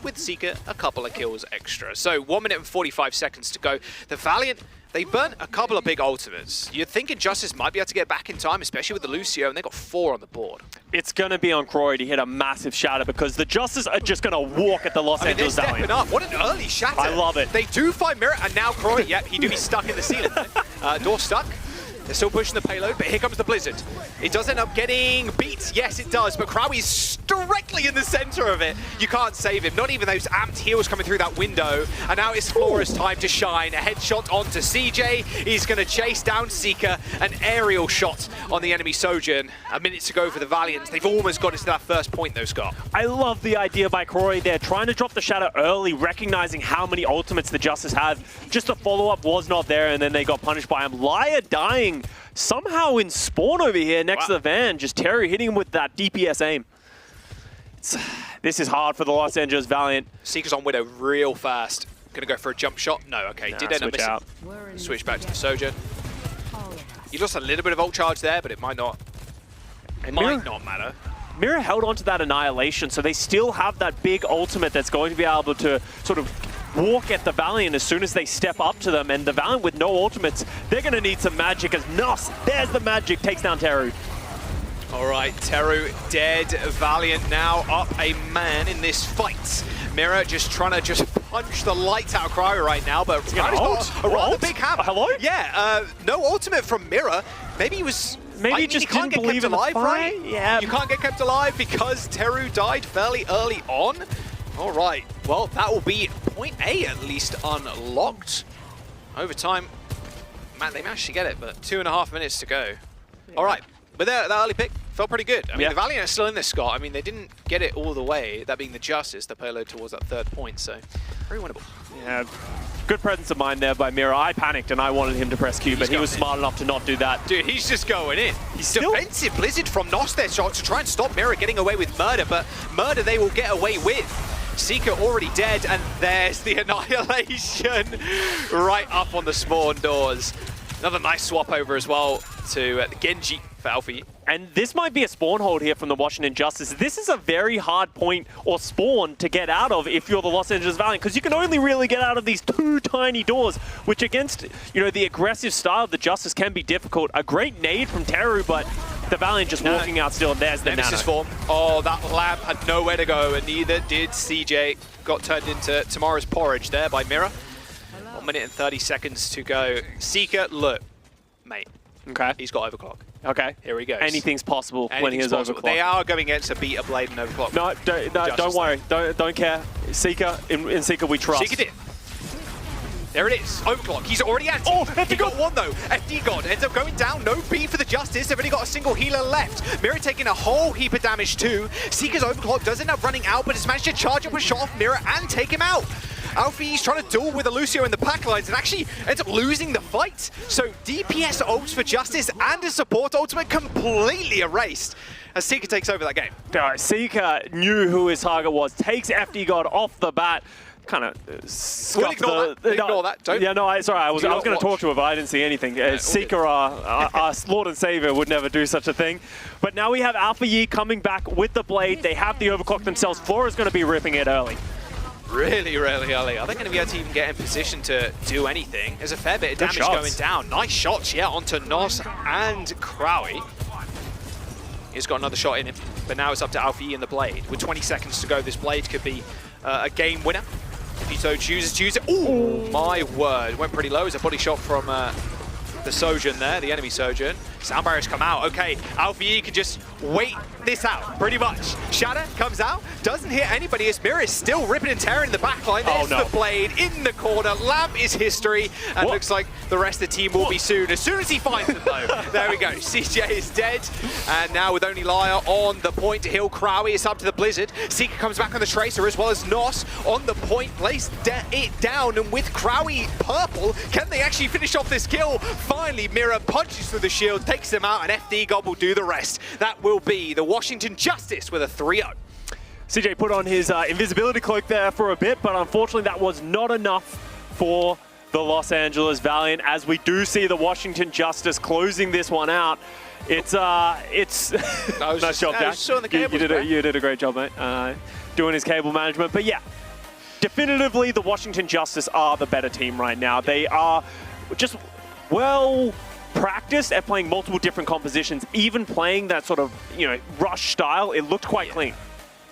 with Seeker, a couple of kills extra. So 1 minute and 45 seconds to go. The Valiant, they burnt a couple of big ultimates. You're thinking Justice might be able to get back in time, especially with the Lucio, and they got 4 on the board. It's going to be on Croy to hit a massive shatter, because the Justice are just going to walk at the Los Angeles Valiant. Up. What an early shatter. I love it. They do find Mirror, and now Croy, yep, he do be stuck in the ceiling. Door stuck. They're still pushing the payload, but here comes the Blizzard. It does end up getting beat. Yes, it does, but Crowie's directly in the center of it. You can't save him. Not even those amped heals coming through that window. And now it's Flora's time to shine. A headshot onto CJ. He's going to chase down Seeker. An aerial shot on the enemy Sojourn. A minute to go for the Valiants. They've almost got us to that first point, though, Scott. I love the idea by Croy there, trying to drop the Shadow early, recognizing how many ultimates the Justice had. Just the follow-up was not there, and then they got punished by him. Liar dying somehow in spawn over here next to the van. Just Terry hitting him with that DPS aim. This is hard for the Los Angeles Valiant. Seeker's on Widow real fast. Gonna go for a jump shot. No, okay, did end up missing. Out. Switch back to the Sojourn. You lost a little bit of ult charge there, but it might not. It might not matter. Mira held on to that Annihilation, so they still have that big ultimate that's going to be able to sort of walk at the Valiant as soon as they step up to them. And the Valiant with no ultimates, they're going to need some magic as Nos, there's the magic, takes down Teru. All right, Teru dead. Valiant now up a man in this fight. Mira just trying to punch the lights out of Cryo right now, but Cryo's got a rather big hammer. Hello? Yeah, no ultimate from Mira. Maybe he was... Maybe he just didn't believe in the fight, right? Yeah. You can't get kept alive because Teru died fairly early on. All right, well, that will be point A at least unlocked. Overtime, man, they managed to get it, but 2.5 minutes to go. Yeah. All right, but that early pick felt pretty good. I mean, the Valiant are still in this, Scott. I mean, they didn't get it all the way, that being the Justice, the payload towards that third point, so very winnable. Yeah, good presence of mind there by Mira. I panicked and I wanted him to press Q, but he was smart enough to not do that. Dude, he's just going in. He's defensive Blizzard from Nos there, shot to try and stop Mira getting away with Murder, but Murder they will get away with. Seeker already dead, and there's the Annihilation right up on the spawn doors. Another nice swap over as well to Genji for Alpha. And this might be a spawn hold here from the Washington Justice. This is a very hard point or spawn to get out of if you're the Los Angeles Valiant, because you can only really get out of these two tiny doors, which against, you know, the aggressive style of the Justice can be difficult. A great nade from Teru, but the Valiant just walking out still, and there's the Nemesis form. Oh, that Lamb had nowhere to go, and neither did CJ. Got turned into tomorrow's porridge there by Mira. 1 minute and 30 seconds to go. Seeker, look, mate. Okay. He's got overclock. Okay. Here he goes. Anything's possible when he has overclock. They are going against a Beta Blade and overclock. No, don't worry. Don't care. Seeker, in Seeker we trust. Seeker did. There it is. Overclock. He's already anti. Oh, he got one though. FD God ends up going down. No B for the Justice. They've only got a single healer left. Mira taking a whole heap of damage too. Seeker's overclock does end up running out, but has managed to charge up a shot off Mira and take him out. Alfie's trying to duel with a Lucio in the pack lines and actually ends up losing the fight. So DPS ults for Justice and a support ultimate completely erased as Seeker takes over that game. Seeker knew who his target was, takes FD God off the bat. Kind of ignore that. Don't. Yeah, no, sorry. I was going to talk to her, but I didn't see anything. Seeker, our Lord and Savior, would never do such a thing. But now we have Alpha Yi coming back with the Blade. They have the overclock themselves. Flora's going to be ripping it early. Really, really early. Are they going to be able to even get in position to do anything? There's a fair bit of damage going down. Nice shots, yeah, onto Nos and Crowie. He's got another shot in him, but now it's up to Alpha Yi and the Blade. With 20 seconds to go, this Blade could be a game winner. If he so chooses to use it. Oh, my word. Went pretty low. It's a body shot from the Sojourn there, the enemy Sojourn. Sound barriers come out. Okay, Alpha Yi can just wait this out, pretty much. Shatter comes out, doesn't hit anybody as Mira is still ripping and tearing in the backline. There's the Blade in the corner. Lamp is history, and looks like the rest of the team will be soon. As soon as he finds it, though. There we go. CJ is dead, and now with only Liar on the point to heal Crowie, it's up to the Blizzard. Seeker comes back on the Tracer, as well as Nos on the point, placed it down, and with Crowie purple, can they actually finish off this kill? Finally, Mira punches through the shield, takes them out, and FD God will do the rest. That will be the Washington Justice with a 3-0. CJ put on his invisibility cloak there for a bit, but unfortunately that was not enough for the Los Angeles Valiant, as we do see the Washington Justice closing this one out. It's nice job, Jack. You did a great job, mate, doing his cable management. But yeah, definitively the Washington Justice are the better team right now. They are just well practiced at playing multiple different compositions, even playing that sort of, you know, rush style. It looked quite clean.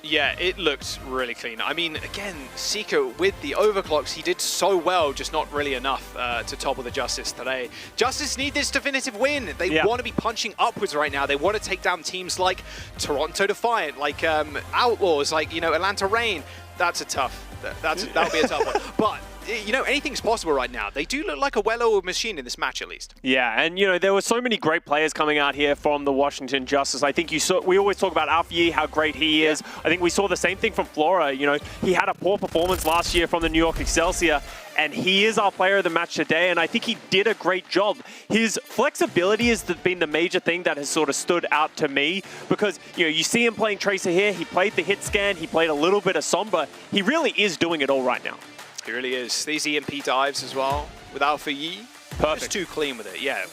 Yeah, it looked really clean. I mean, again, Seeker with the overclocks, he did so well, just not really enough to topple the Justice today. Justice need this definitive win. They want to be punching upwards right now. They want to take down teams like Toronto Defiant, like Outlaws, like, you know, Atlanta Reign. That's a tough, that'll be a tough one. But you know, anything's possible right now. They do look like a well-oiled machine in this match, at least. Yeah, and you know, there were so many great players coming out here from the Washington Justice. I think we always talk about Alpha Yi, how great he is. I think we saw the same thing from Flora. You know, he had a poor performance last year from the New York Excelsior, and he is our player of the match today, and I think he did a great job. His flexibility has been the major thing that has sort of stood out to me, because, you know, you see him playing Tracer here, he played the hit scan, he played a little bit of Sombra. He really is doing it all right now. He really is. These EMP dives as well with Alpha Yi. Perfect. Just too clean with it, yeah.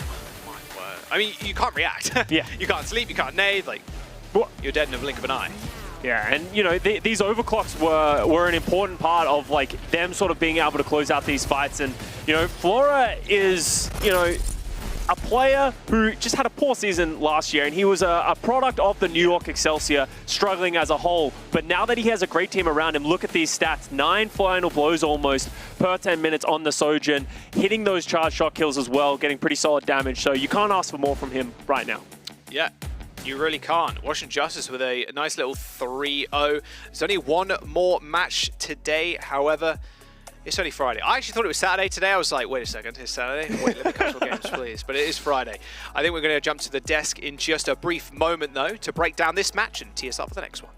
My word. I mean, you can't react. Yeah. You can't sleep, you can't nade, like, you're dead in a blink of an eye. Yeah, and you know, these overclocks were an important part of like them sort of being able to close out these fights. And you know, Flora is, you know, a player who just had a poor season last year, and he was a product of the New York Excelsior, struggling as a whole. But now that he has a great team around him, look at these stats. 9 final blows almost per 10 minutes on the Sojourn, hitting those charge shot kills as well, getting pretty solid damage. So you can't ask for more from him right now. Yeah, you really can't. Washington Justice with a nice little 3-0. There's only one more match today, however. It's only Friday. I actually thought it was Saturday today. I was like, wait a second, it's Saturday? Wait, let me cancel games, please. But it is Friday. I think we're going to jump to the desk in just a brief moment, though, to break down this match and tee us up for the next one.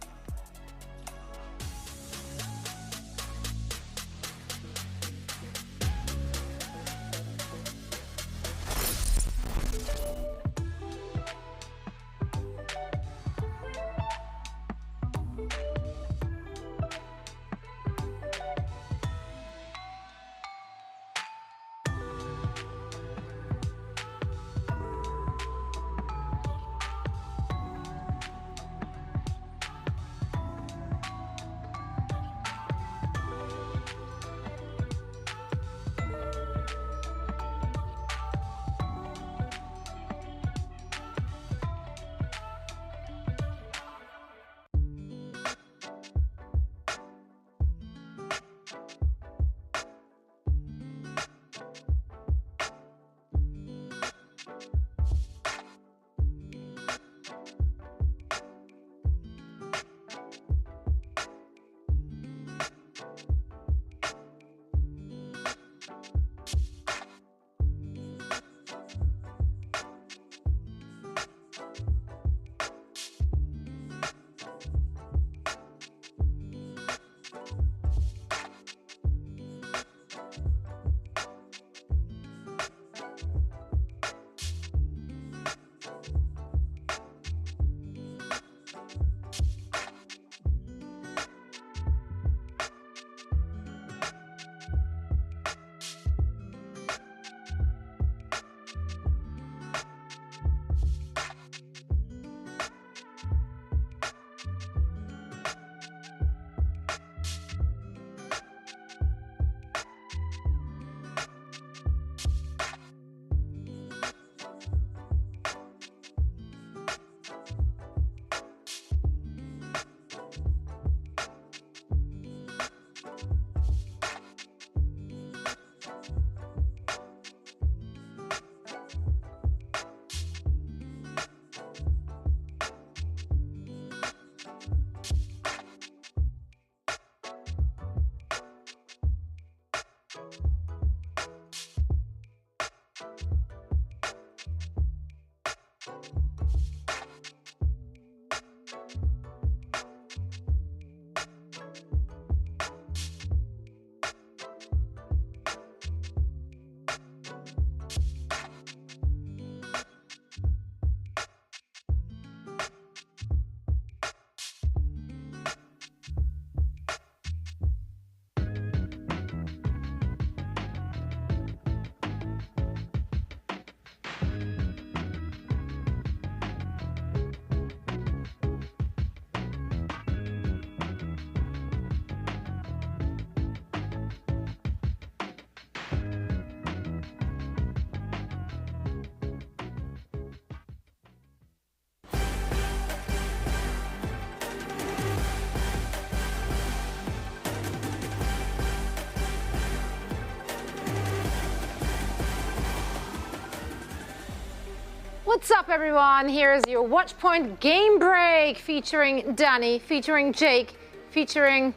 What's up, everyone? Here's your Watch Point Game Break featuring Danny, featuring Jake, featuring...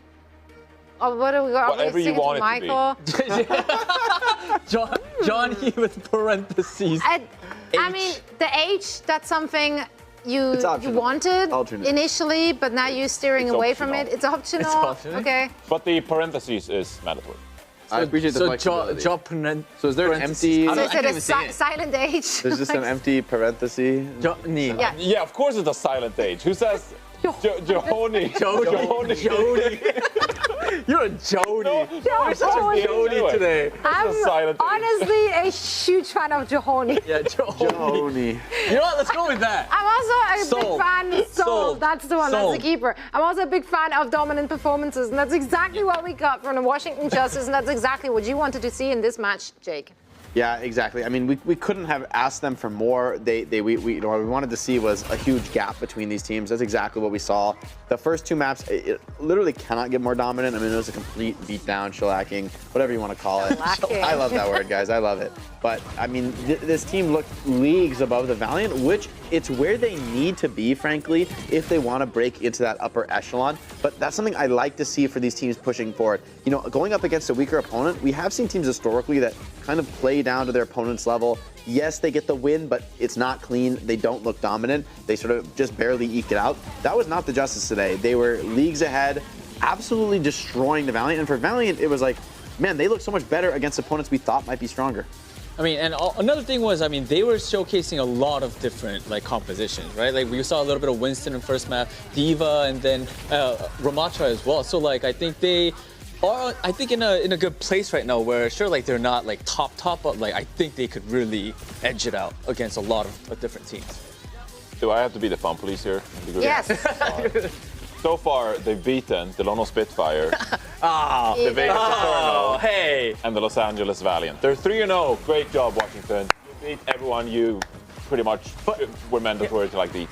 Oh, what do we got? Whatever you want Michael. Johnny with parentheses. I mean, the H, that's something you wanted initially, but now you're steering away from it. It's optional. It's optional. Okay. But the parentheses is mandatory. I appreciate the flexibility. So is there an empty... So is it a silent H? There's just an empty parenthesis? Johnny. Yeah, of course it's a silent H. Who says Jody? Jody. You're a Jody. You're such a Jody today. I'm honestly a huge fan of Johoni. Yeah, Johoni. You know what? Let's go with that. I'm also a big fan. Sold. That's the one. That's the keeper. I'm also a big fan of dominant performances, and that's exactly what we got from the Washington Justice, and that's exactly what you wanted to see in this match, Jake. Yeah, exactly. I mean, we couldn't have asked them for more. What we wanted to see was a huge gap between these teams. That's exactly what we saw. The first two maps, it literally cannot get more dominant. I mean, it was a complete beatdown, shellacking, whatever you want to call it. I love that word, guys. I love it. But, I mean, this team looked leagues above the Valiant, which it's where they need to be, frankly, if they want to break into that upper echelon. But that's something I like to see for these teams pushing forward. You know, going up against a weaker opponent, we have seen teams historically that kind of play down to their opponent's level. Yes, they get the win, but it's not clean. They don't look dominant. They sort of just barely eke it out. That was not the Justice today. They were leagues ahead, absolutely destroying the Valiant. And for Valiant, it was like, man, they look so much better against opponents we thought might be stronger. I mean, and another thing was, I mean, they were showcasing a lot of different compositions, right? Like we saw a little bit of Winston in first map, Diva, and then Ramatra as well. So I think they are, in a good place right now where sure, they're not top, but I think they could really edge it out against a lot of different teams. Do I have to be the fun police here? Yes. So far, they've beaten the Lono Spitfire, the Vegas Inferno, and the Los Angeles Valiant. They're 3-0. Great job, Washington. You beat everyone you pretty much were mandatory to beat.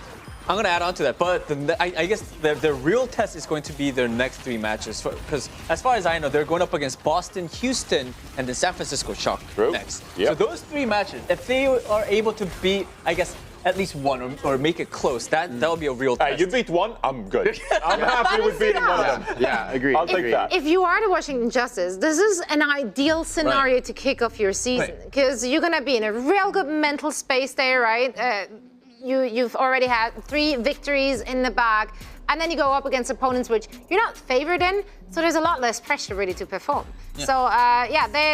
I'm going to add on to that, but I guess the real test is going to be their next three matches. Because as far as I know, they're going up against Boston, Houston, and then San Francisco Shock next. Yep. So those three matches, if they are able to beat, I guess, at least one or make it close, that'll be a real test. You beat one, I'm good. I'm happy with beating one of them. Yeah, agree. I'll take that. If you are the Washington Justice, this is an ideal scenario to kick off your season because you're going to be in a real good mental space there, right? You've already had 3 victories in the bag, and then you go up against opponents which you're not favored in, so there's a lot less pressure really to perform. Yeah. So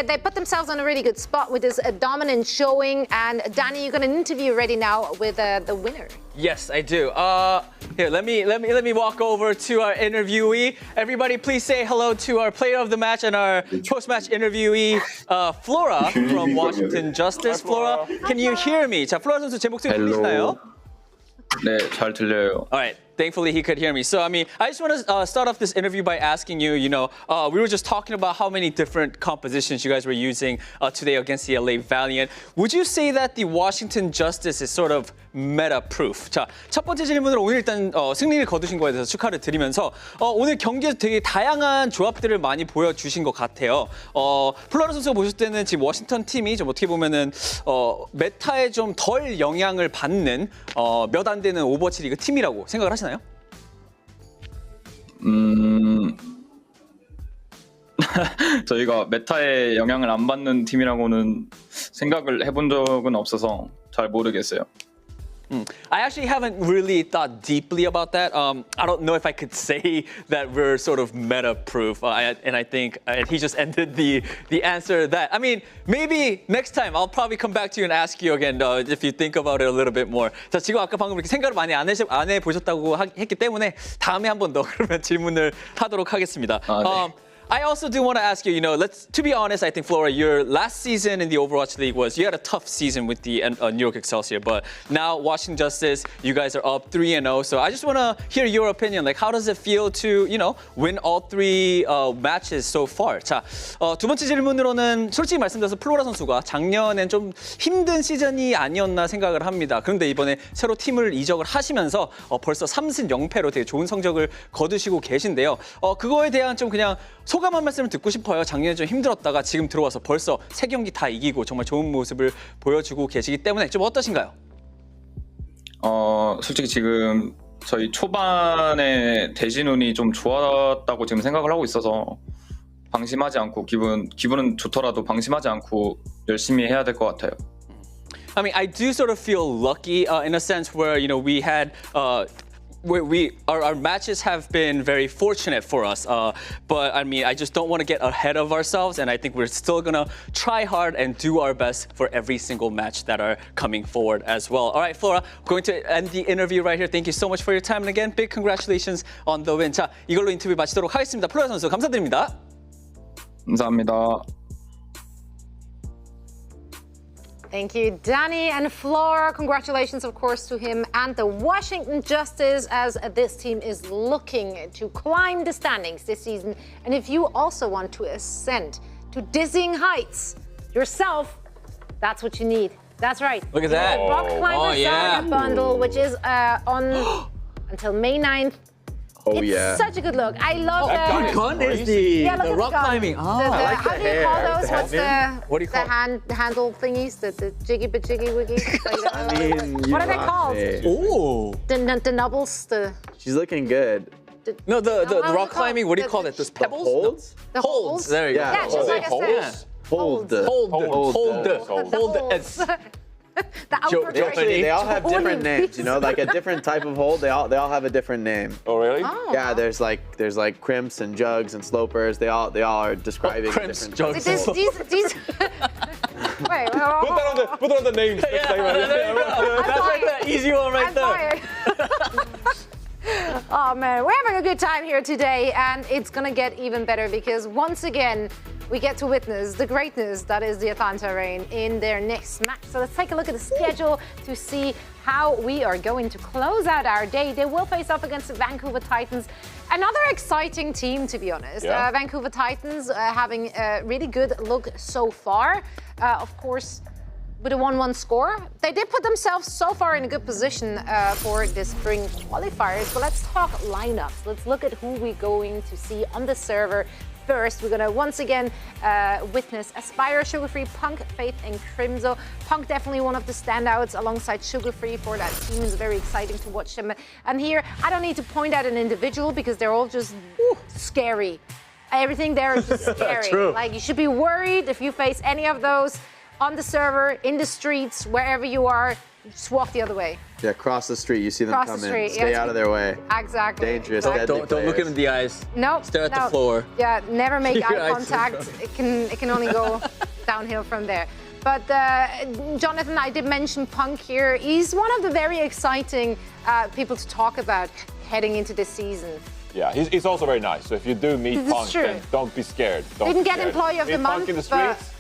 they put themselves on a really good spot with this dominant showing. And Danny, you got an interview ready now with the winner. Yes, I do. Here, let me walk over to our interviewee. Everybody, please say hello to our player of the match and our post-match interviewee, Flora from Washington Justice. Flora, can you hear me? 자, 플로라 선수 제 목소리 들리시나요? 네, 잘 들려요. All right. Thankfully, he could hear me. So, I mean, I just want to start off this interview by asking you, we were just talking about how many different compositions you guys were using today against the LA Valiant. Would you say that the Washington Justice is sort of meta-proof? 자, 첫 번째 질문으로 오늘 일단 승리를 거두신 거에 대해서 축하를 드리면서 오늘 경기에서 되게 다양한 조합들을 많이 보여주신 것 같아요. 플로라 선수가 보실 때는 지금 워싱턴 팀이 좀 어떻게 보면은 메타에 좀 덜 영향을 받는 몇 안 되는 오버워치 리그 팀이라고 생각을 하시나요? 저희가 메타에 영향을 안 받는 팀이라고는 생각을 해본 적은 없어서 잘 모르겠어요. I actually haven't really thought deeply about that. I don't know if I could say that we're sort of meta-proof. And I think he just ended the answer that. I mean, maybe next time I'll probably come back to you and ask you again if you think about it a little bit more. 자, 지금 아까 방금 이렇게 생각을 많이 안 해보셨다고 했기 때문에 다음에 한 번 더 그러면 질문을 하도록 하겠습니다. 네. I also do want to ask you, to be honest, I think, Flora, your last season in the Overwatch League you had a tough season with the New York Excelsior, but now Washington Justice, you guys are up 3-0. So I just want to hear your opinion. How does it feel to, win all 3 matches so far? 자, 두 번째 질문으로는 솔직히 말씀드려서 플로라 선수가 작년엔 좀 힘든 시즌이 아니었나 생각을 합니다. 그런데 이번에 새로 팀을 이적을 하시면서 벌써 3승 0패로 되게 좋은 성적을 거두시고 계신데요. 그거에 대한 좀 그냥 소감 한 말씀을 듣고 싶어요. 작년에 좀 힘들었다가 지금 들어와서 벌써 3경기 다 이기고 정말 좋은 모습을 보여주고 계시기 때문에 좀 어떠신가요? 솔직히 지금 저희 초반에 대진운이 좀 좋았다고 지금 생각을 하고 있어서 방심하지 않고 기분은 좋더라도 방심하지 않고 열심히 해야 될 것 같아요. I mean, I do sort of feel lucky in a sense where, you know, we had our matches have been very fortunate for us. But I mean, I just don't want to get ahead of ourselves, and I think we're still gonna try hard and do our best for every single match that are coming forward as well. All right, Flora, going to end the interview right here. Thank you so much for your time, and again, big congratulations on the win. 자, 이걸로 인터뷰 마치도록 하겠습니다. 플로라 선수 감사드립니다. 감사합니다. Thank you, Danny and Flora. Congratulations, of course, to him and the Washington Justice as this team is looking to climb the standings this season. And if you also want to ascend to dizzying heights yourself, that's what you need. That's right. Look at that. Rock Climber Saga bundle, which is on until May 9th. Oh, It's such a good look. I love Good gun is the look at rock gun. climbing. I like how the do you hair. call those? What's What do you call the handle thingies? The jiggy but jiggy wiggy? I mean, What are they called? Oh. The nubbles? She's looking good. No, the how's rock it climbing, called? what do you call it? Those pebbles? Holds? The Holds. There you go. Yeah. Yeah, just like I said. Hold. The outer Actually, they all have different names, you know, like a different type of hold. They all have a different name. Oh, really? Yeah, there's like crimps and jugs and slopers. They all are describing Crimps, different jugs. These Wait, Put on the names. There you go. That's right there. Easy one right there. Oh man, we're having a good time here today, and it's gonna get even better because once again, we get to witness the greatness that is the Atlanta Reign in their next match. So let's take a look at the schedule to see how we are going to close out our day. They will face off against the Vancouver Titans. Another exciting team, to be honest. Yeah. Vancouver Titans having a really good look so far. Of course, with a 1-1 score. They did put themselves so far in a good position for the spring qualifiers, but let's talk lineups. Let's look at who we're going to see on the server. First, we're gonna once again witness Aspire, Sugarfree, Punk, Faith, and Crimzo. Punk definitely one of the standouts alongside Sugarfree for that team. It's very exciting to watch them. And here, I don't need to point out an individual because they're all just scary. Everything there is just scary. True. Like you should be worried if you face any of those on the server, in the streets, wherever you are, just walk the other way. Yeah, cross the street. You see them Cross the come in. street, Stay yeah. out of their way. Exactly. Dangerous. Exactly. Deadly Don't look players. him in the eyes. No. Stare at no. the floor. Yeah, never make Keep your eye eyes contact. It can only go downhill from there. But Jonathan, I did mention Punk here. He's one of the very exciting people to talk about heading into this season. Yeah, he's also very nice. So if you do meet This is Punk, true. then don't be scared. Didn't get Employee of the Meet Month, Punk in the but- streets.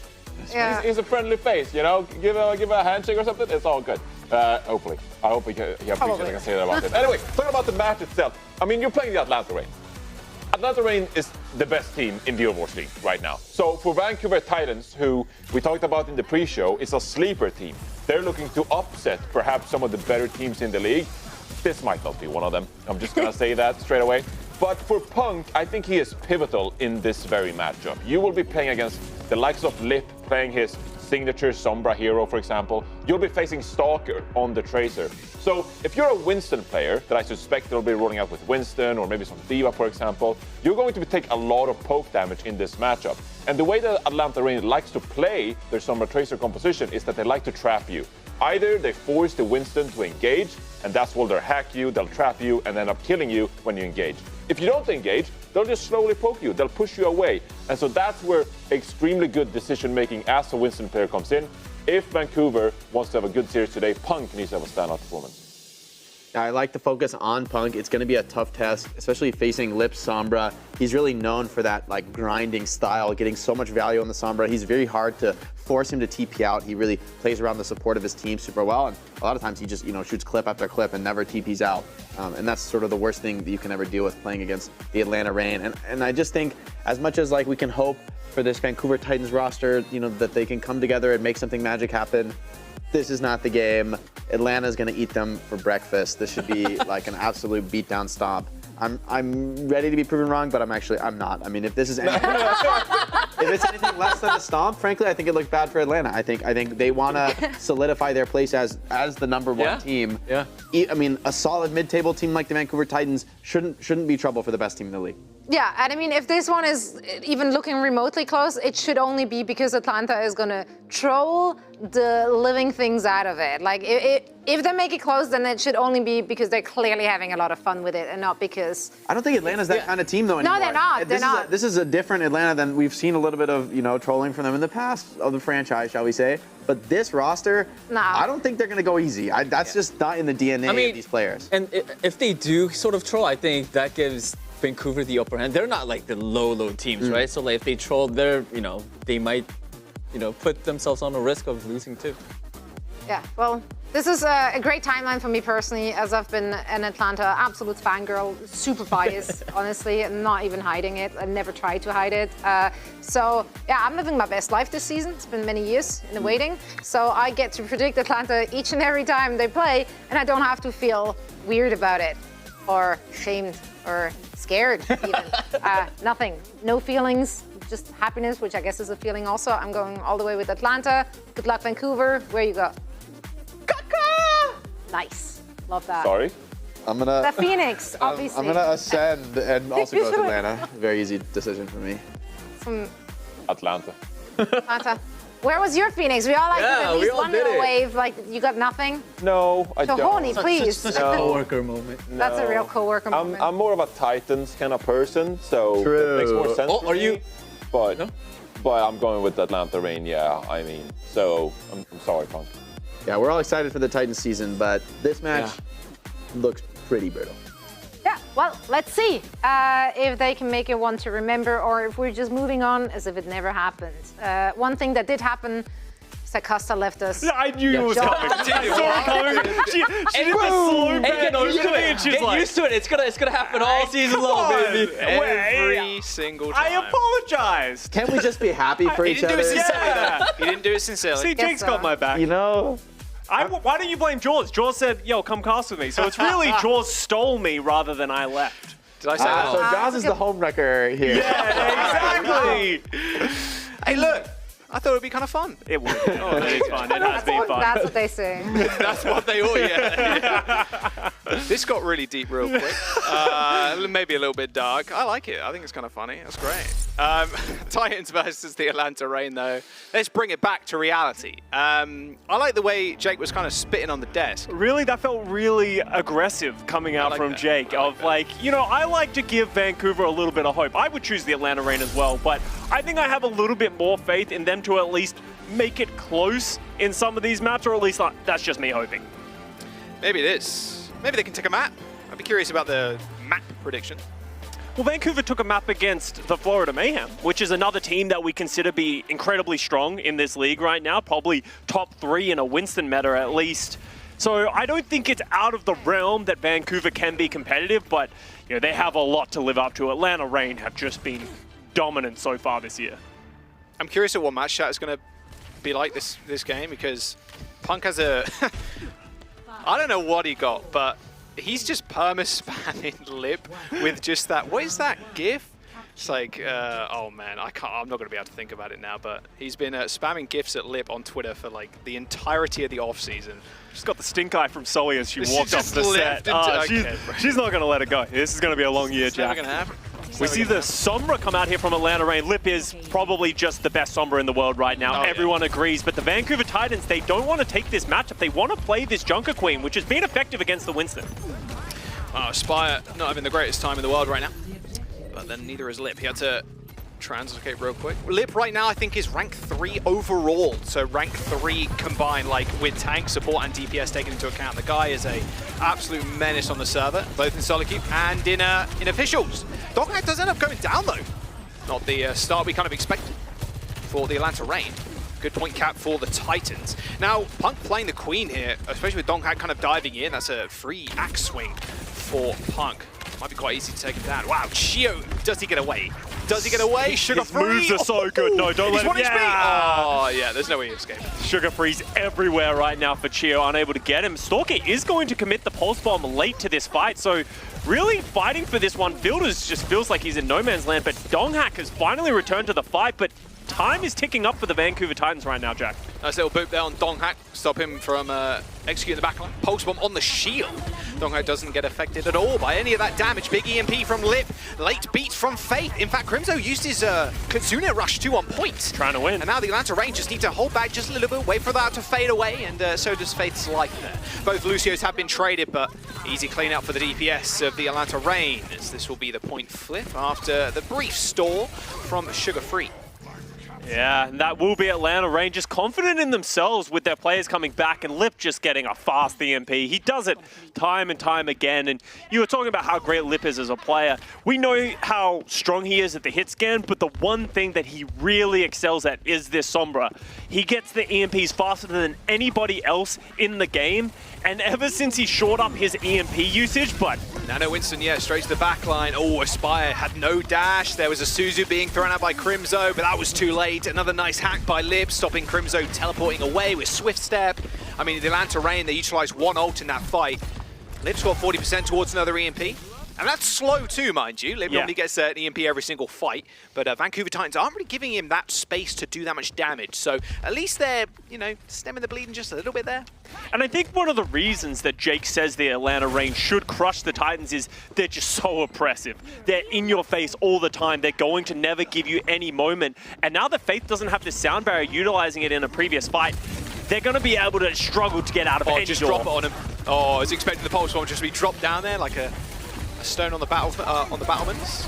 Yeah. He's a friendly face, you know. Give a handshake or something. It's all good. Hopefully, I hope he appreciates I can say that about it. Anyway, talking about the match itself. I mean, you're playing the Atlanta Reign. Atlanta Reign is the best team in the Overwatch League right now. So for Vancouver Titans, who we talked about in the pre-show, is a sleeper team. They're looking to upset perhaps some of the better teams in the league. This might not be one of them. I'm just gonna say that straight away. But for Punk, I think he is pivotal in this very matchup. You will be playing against the likes of Lip, playing his signature Sombra hero, for example. You'll be facing Stalker on the Tracer. So if you're a Winston player, that I suspect they'll be rolling out with Winston or maybe some Diva, for example, you're going to take a lot of poke damage in this matchup. And the way that Atlanta Reign likes to play their Sombra Tracer composition is that they like to trap you. Either they force the Winston to engage, and that's where they'll hack you, they'll trap you, and end up killing you when you engage. If you don't engage, they'll just slowly poke you, they'll push you away. And so that's where extremely good decision making as a Winston player comes in. If Vancouver wants to have a good series today, Punk needs to have a standout performance. I like the focus on Punk. It's going to be a tough test, especially facing Lip Sombra. He's really known for that like grinding style, getting so much value on the Sombra. He's very hard to force him to TP out. He really plays around the support of his team super well, and a lot of times he just shoots clip after clip and never TPs out. And that's sort of the worst thing that you can ever deal with playing against the Atlanta Reign. And I just think as much as like we can hope for this Vancouver Titans roster, that they can come together and make something magic happen. This is not the game. Atlanta's going to eat them for breakfast. This should be like an absolute beatdown stomp. I'm ready to be proven wrong, but I'm not. I mean, if this is anything, if it's anything less than a stomp, frankly, I think it looks bad for Atlanta. I think they want to solidify their place as the #1 team. Yeah. I mean, a solid mid-table team like the Vancouver Titans shouldn't be trouble for the best team in the league. Yeah, and I mean, if this one is even looking remotely close, it should only be because Atlanta is going to troll the living things out of it. Like, if they make it close, then it should only be because they're clearly having a lot of fun with it and not because... I don't think Atlanta's that kind of team, though, anymore. No, they're not. This is a different Atlanta than we've seen a little bit of, trolling from them in the past of the franchise, shall we say. But this roster, I don't think they're going to go easy. That's just not in the DNA of these players. And if they do sort of troll, I think that gives Vancouver the upper hand. They're not like the low teams, right? So like if they troll, they might, put themselves on a risk of losing too. Yeah, well, this is a great timeline for me personally, as I've been an Atlanta absolute fangirl, super biased, honestly, and not even hiding it. I never tried to hide it. So yeah, I'm living my best life this season. It's been many years in the waiting. So I get to predict Atlanta each and every time they play, and I don't have to feel weird about it, or shamed, or scared even. Nothing, no feelings, just happiness, which I guess is a feeling also. I'm going all the way with Atlanta. Good luck, Vancouver. Where you go? Nice. Love that. Sorry? The Phoenix, obviously. I'm going to ascend and also go with Atlanta. Very easy decision for me. Atlanta. Atlanta. Where was your Phoenix? We all at least one little wave. Like, you got nothing? No, I don't. Honey, please. Such a coworker moment. No. That's a real coworker moment. I'm more of a Titans kind of person, so True. it makes more sense for are me. you? But, No? but I'm going with Atlanta Reign, yeah. I mean, so I'm sorry, Punk. Yeah, we're all excited for the Titans season, but this match looks pretty brutal. Yeah, well, let's see if they can make it one to remember, or if we're just moving on as if it never happened. One thing that did happen is that Costa left us. I knew it was coming. I saw it coming. She did the slow bend over to me, and she's like, used to it. It's gonna happen all season long, baby. Every single time. I apologized. Can't we just be happy for each other? He didn't do it sincerely. See, Jake's got my back. Why don't you blame Jaws? Jaws said, yo, come cast with me. So it's really Jaws stole me rather than I left. Did I say that? So Jaws is the homewrecker here. Yeah, exactly. Hey, look. I thought it would be kind of fun. It would. Oh, it's fun. It has been fun. That's what they say. That's what they all, This got really deep real quick. Maybe a little bit dark. I like it. I think it's kind of funny. That's great. Titans versus the Atlanta Reign, though. Let's bring it back to reality. I like the way Jake was kind of spitting on the desk. Really, that felt really aggressive coming out from Jake. I like to give Vancouver a little bit of hope. I would choose the Atlanta Reign as well, but I think I have a little bit more faith in them to at least make it close in some of these maps, or at least that's just me hoping. Maybe it is. Maybe they can take a map. I'd be curious about the map prediction. Well, Vancouver took a map against the Florida Mayhem, which is another team that we consider be incredibly strong in this league right now, probably top 3 in a Winston meta at least. So I don't think it's out of the realm that Vancouver can be competitive, but they have a lot to live up to. Atlanta Reign have just been dominant so far this year. I'm curious at what match chat is going to be like this game, because Punk has a... I don't know what he got, but he's just perma-spamming Lip with just that... What is that GIF? It's like, oh man, I'm not going to be able to think about it now, but he's been spamming GIFs at Lip on Twitter for like the entirety of the off-season. She's got the stink eye from Sully as she walked off the set. She's not going to let it go. This is going to be a long year, Jack. It's never going to happen. We see the Sombra come out here from Atlanta Reign. Lip is probably just the best Sombra in the world right now. Everyone agrees, but the Vancouver Titans, they don't want to take this matchup. They want to play this Junker Queen, which has been effective against the Winston. Spire not having the greatest time in the world right now, but then neither is Lip. He had to translocate real quick. Lip right now I think is rank 3 overall, so rank 3 combined, like with tank support and DPS taken into account. The guy is a absolute menace on the server, both in solo queue and in officials. Doghack does end up going down though. Not the start we kind of expected for the Atlanta Reign. Good point cap for the Titans. Now, Punk playing the Queen here, especially with Donghack kind of diving in. That's a free axe swing for Punk. Might be quite easy to take him down. Wow, Chio, does he get away? Does he get away? Sugar His moves are so good. No, don't let him. Oh, yeah, there's no way he escaped. Sugar Freeze everywhere right now for Chio, unable to get him. Stalker is going to commit the pulse bomb late to this fight, so really fighting for this one. Fielders just feels like he's in no man's land, but Donghak has finally returned to the fight, but time is ticking up for the Vancouver Titans right now, Jack. Nice little boot there on Donghak, stop him from executing the backline. Pulse bomb on the shield. Donghak doesn't get affected at all by any of that damage. Big EMP from Lip, late beats from Faith. In fact, Crimzo used his Kitsune Rush 2 on point. Trying to win. And now the Atlanta Rangers need to hold back just a little bit, wait for that to fade away, and so does Faith's life there. Both Lucios have been traded, but easy clean out for the DPS of the Atlanta Reign, as this will be the point flip after the brief stall from Sugar Free. Yeah, and that will be Atlanta Rangers confident in themselves with their players coming back, and Lip just getting a fast EMP. He does it time and time again, and you were talking about how great Lip is as a player. We know how strong he is at the hit scan, but the one thing that he really excels at is this Sombra. He gets the EMPs faster than anybody else in the game, and ever since he shored up his EMP usage, but... Nano Winston, yeah, straight to the back line. Oh, Aspire had no dash. There was a Suzu being thrown out by Crimzo, but that was too late. Another nice hack by Lip, stopping Crimzo teleporting away with Swift Step. I mean, the Atlanta Reign, they utilized one ult in that fight. Lip's got 40% towards another EMP. And that's slow too, mind you. Lip normally gets an EMP every single fight, but Vancouver Titans aren't really giving him that space to do that much damage. So at least they're, you know, stemming the bleeding just a little bit there. And I think one of the reasons that Jake says the Atlanta Reign should crush the Titans is they're just so oppressive. They're in your face all the time. They're going to never give you any moment. And now that Faith doesn't have this sound barrier, utilizing it in a previous fight, they're going to be able to struggle to get out of any just door. Drop it on him. Oh, I was expecting the pulse bomb just to be dropped down there like a stone on the battlements.